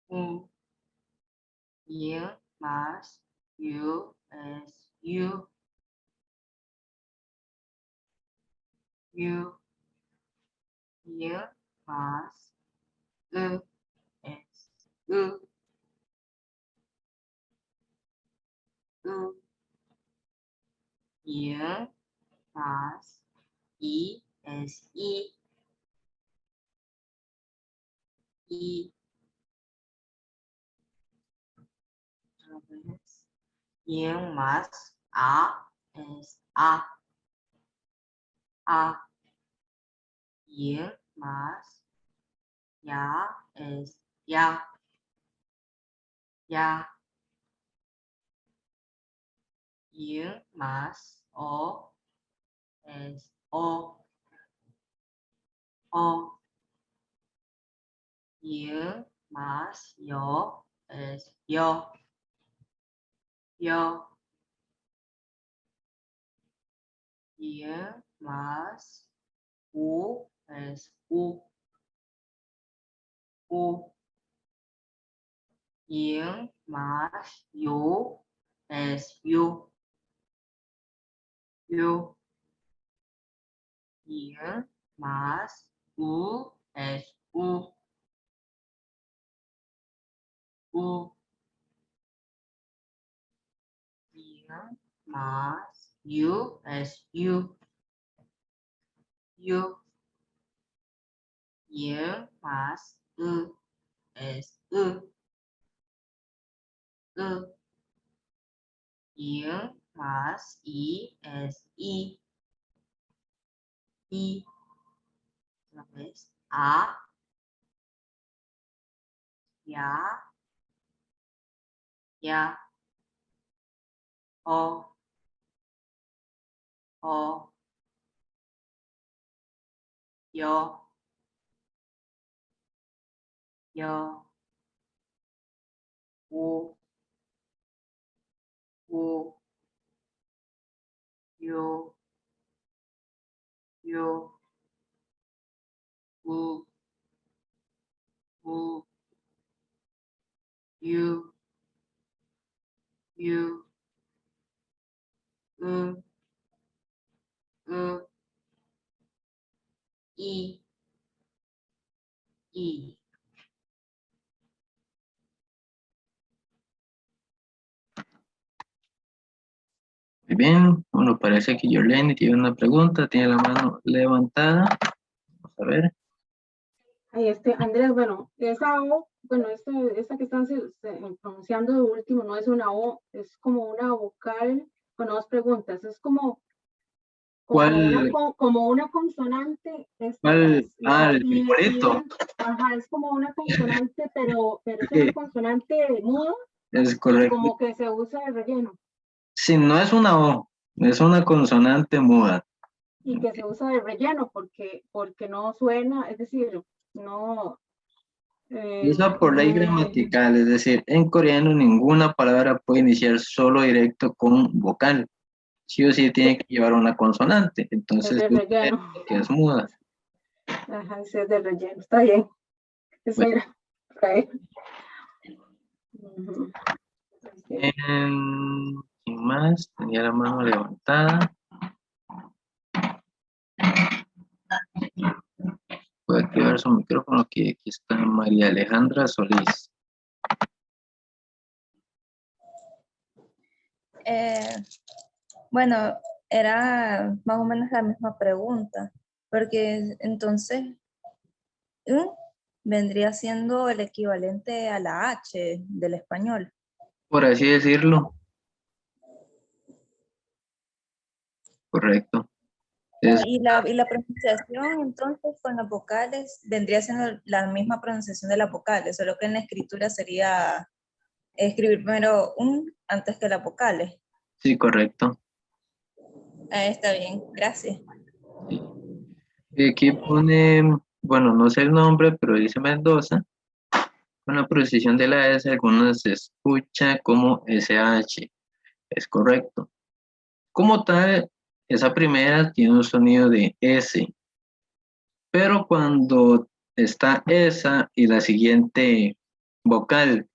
U. Y más u es u. U. Y más u es u. U. Y más i es i. I. Y más a es a. A. Y más ya es ya. Ya. Y más o es o. O. Y más yo es yo. Yo. Y más u es u. U. Y más yo es yo. Yo. Y más u es u. U. Y más u es u. U. Y más u es u. U. Y más i es i. I. Otra vez. A. Ya. Ya. O. O. Yo. Yo. U. U. Yo. Yo. U. U. You. You. U. U. I. I. Muy bien, bueno, parece que Yolene tiene una pregunta, tiene la mano levantada. Vamos a ver. Ay, Andrés, bueno, esa O, bueno, esta que están pronunciando de último no es una O, es como una vocal con dos preguntas, es como ¿Cuál? como una consonante. ¿Cuál? Ah, el Y simbolito. ajá, es como una consonante, pero es Sí, una consonante muda es y correcto. como que se usa de relleno. Si no es una O, es una consonante muda. Y que se usa de relleno porque no suena, es decir, no. Y eso por ley No, gramatical, es decir, en coreano ninguna palabra puede iniciar solo directo con vocal. Sí o sí tiene que llevar una consonante. es Entonces, de relleno. que es muda. Ajá, ese es de relleno. Está bien. Eso Bueno, era. Por ahí. Ujú. ¿quién más? Tenía la mano levantada. Puede activar su micrófono, que aquí está María Alejandra Solís. Bueno, era más o menos la misma pregunta, porque entonces vendría siendo el equivalente a la H del español. Por así decirlo. Correcto. Y la pronunciación, entonces, con las vocales, vendría siendo la misma pronunciación de las vocales, solo que en la escritura sería escribir primero antes que las vocales. Sí, correcto. Está bien, gracias. Y aquí pone, bueno, no sé el nombre, pero dice Mendoza. Con la pronunciación de la S, algunos se escucha como SH. Es correcto. Como tal, esa primera tiene un sonido de S. Pero cuando está esa y la siguiente vocal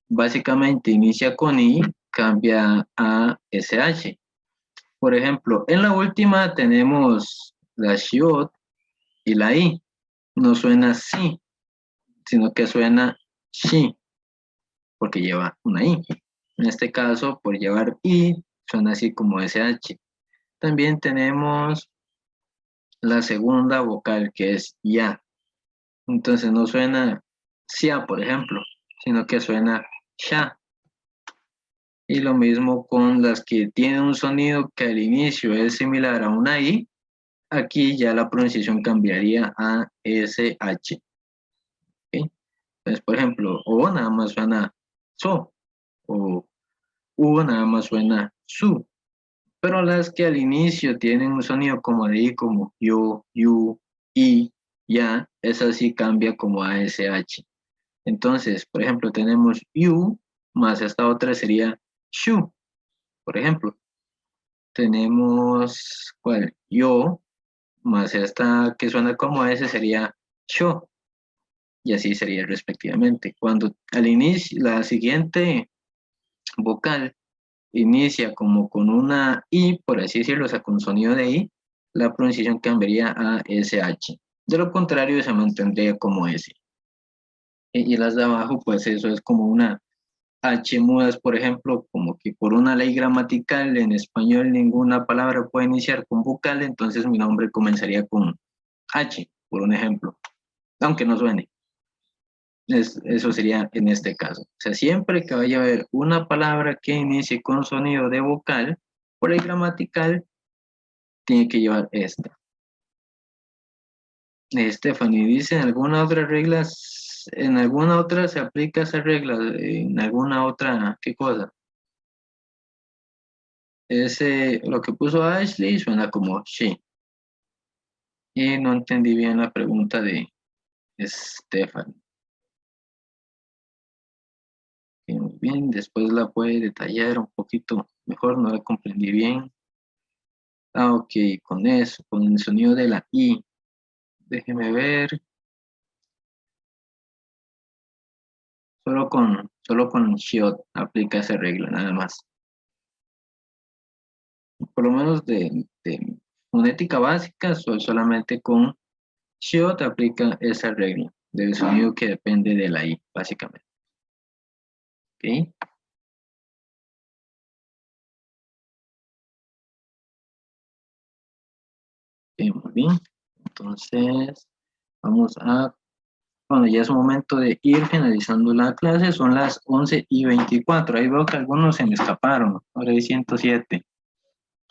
básicamente inicia con I, cambia a SH. Por ejemplo, en la última tenemos la shiot y la I. No suena si, sino que suena shi, porque lleva una I. En este caso, por llevar I, suena así como SH. También tenemos la segunda vocal, que es ya. Entonces no suena sia, por ejemplo, sino que suena sha. Y lo mismo con las que tienen un sonido que al inicio es similar a una I, aquí ya la pronunciación cambiaría a SH. ¿Okay? Entonces, por ejemplo, O nada más suena so, o U nada más suena su. Pero las que al inicio tienen un sonido como de I, como yo, you, I, ya, esa sí cambia como a SH. Entonces, por ejemplo, tenemos you, más esta otra sería shu, por ejemplo. Tenemos, ¿cuál? Yo, más esta que suena como S sería sho, y así sería respectivamente. Cuando al inicio, la siguiente vocal inicia como con una I, por así decirlo, o sea, con sonido de I, la pronunciación cambiaría a SH. De lo contrario, se mantendría como S. Y las de abajo, pues eso es como una H mudas, por ejemplo, como que por una ley gramatical en español ninguna palabra puede iniciar con vocal, entonces mi nombre comenzaría con H, por un ejemplo, aunque no suene. Eso sería en este caso. O sea, siempre que vaya a haber una palabra que inicie con sonido de vocal, por ley gramatical, tiene que llevar esta. Stephanie dice, ¿en alguna otra regla, en alguna otra se aplica esa regla? ¿En alguna otra qué cosa? Lo que puso Ashley suena como she. Y no entendí bien la pregunta de Stephanie. Muy bien, después la puede detallar un poquito mejor, no la comprendí bien. Ah, ok, con eso, con el sonido de la I. Déjeme ver. Solo con shiot aplica esa regla, nada más. Por lo menos de fonética básica, solamente con shiot aplica esa regla del sonido que depende de la I, básicamente. ¿Ok? Muy bien, entonces vamos a, bueno, ya es momento de ir finalizando la clase, son las 11:24, ahí veo que algunos se me escaparon, ahora hay 107.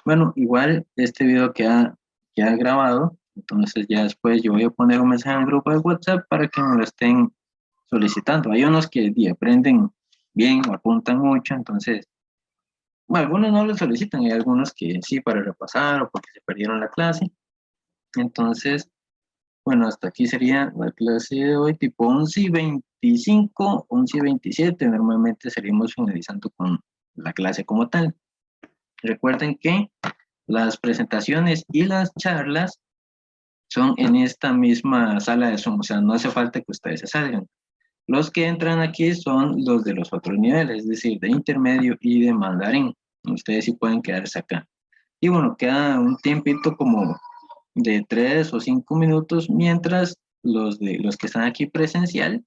Bueno, igual este video queda grabado, entonces ya después yo voy a poner un mensaje en el grupo de WhatsApp para que me lo estén solicitando. Hay unos que aprenden bien o apuntan mucho, entonces, bueno, algunos no lo solicitan, hay algunos que sí para repasar o porque se perdieron la clase. Entonces, bueno, hasta aquí sería la clase de hoy, tipo 11:25, 11:27. Normalmente seríamos finalizando con la clase como tal. Recuerden que las presentaciones y las charlas son en esta misma sala de Zoom, o sea, no hace falta que ustedes se salgan. Los que entran aquí son los de los otros niveles, es decir, de intermedio y de mandarín. Ustedes sí pueden quedarse acá. Y bueno, queda un tiempito como de 3 o 5 minutos mientras los que están aquí presencial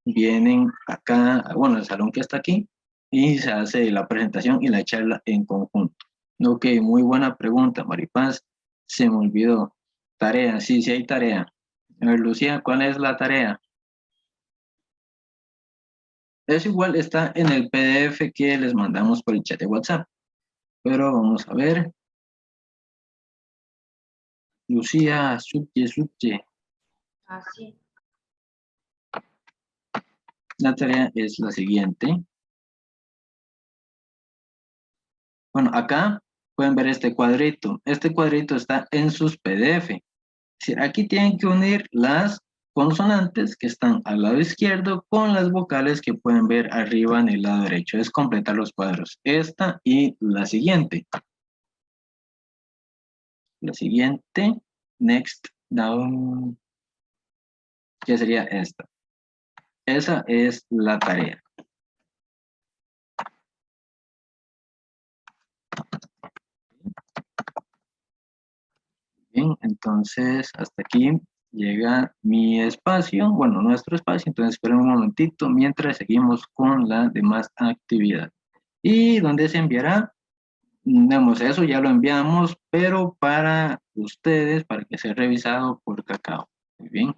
vienen acá, bueno, el salón que está aquí, y se hace la presentación y la charla en conjunto. Ok, muy buena pregunta, Maripaz. Se me olvidó. Tarea, sí, sí hay tarea. A ver, Lucía, ¿cuál es la tarea? Es igual, está en el PDF que les mandamos por el chat de WhatsApp. Pero vamos a ver. Lucía, subye. Así. La tarea es la siguiente. Bueno, acá pueden ver este cuadrito. Este cuadrito está en sus PDF. Sí, aquí tienen que unir las consonantes que están al lado izquierdo con las vocales que pueden ver arriba en el lado derecho. Es completar los cuadros. Esta y la siguiente. La siguiente, next, down, que sería esta. Esa es la tarea. Bien, entonces hasta aquí llega mi espacio, bueno, nuestro espacio, entonces esperen un momentito mientras seguimos con la demás actividad. ¿Y dónde se enviará? Digamos, eso ya lo enviamos, pero para ustedes, para que sea revisado por Cacao. Muy bien.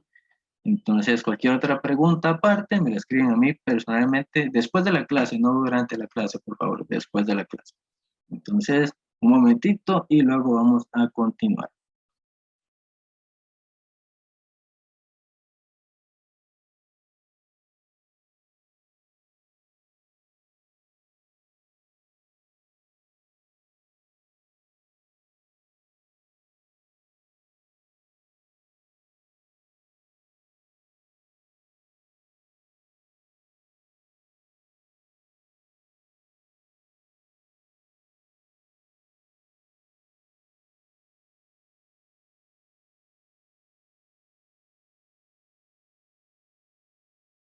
Entonces, cualquier otra pregunta aparte, me la escriben a mí personalmente después de la clase, no durante la clase, por favor, después de la clase. Entonces, un momentito y luego vamos a continuar.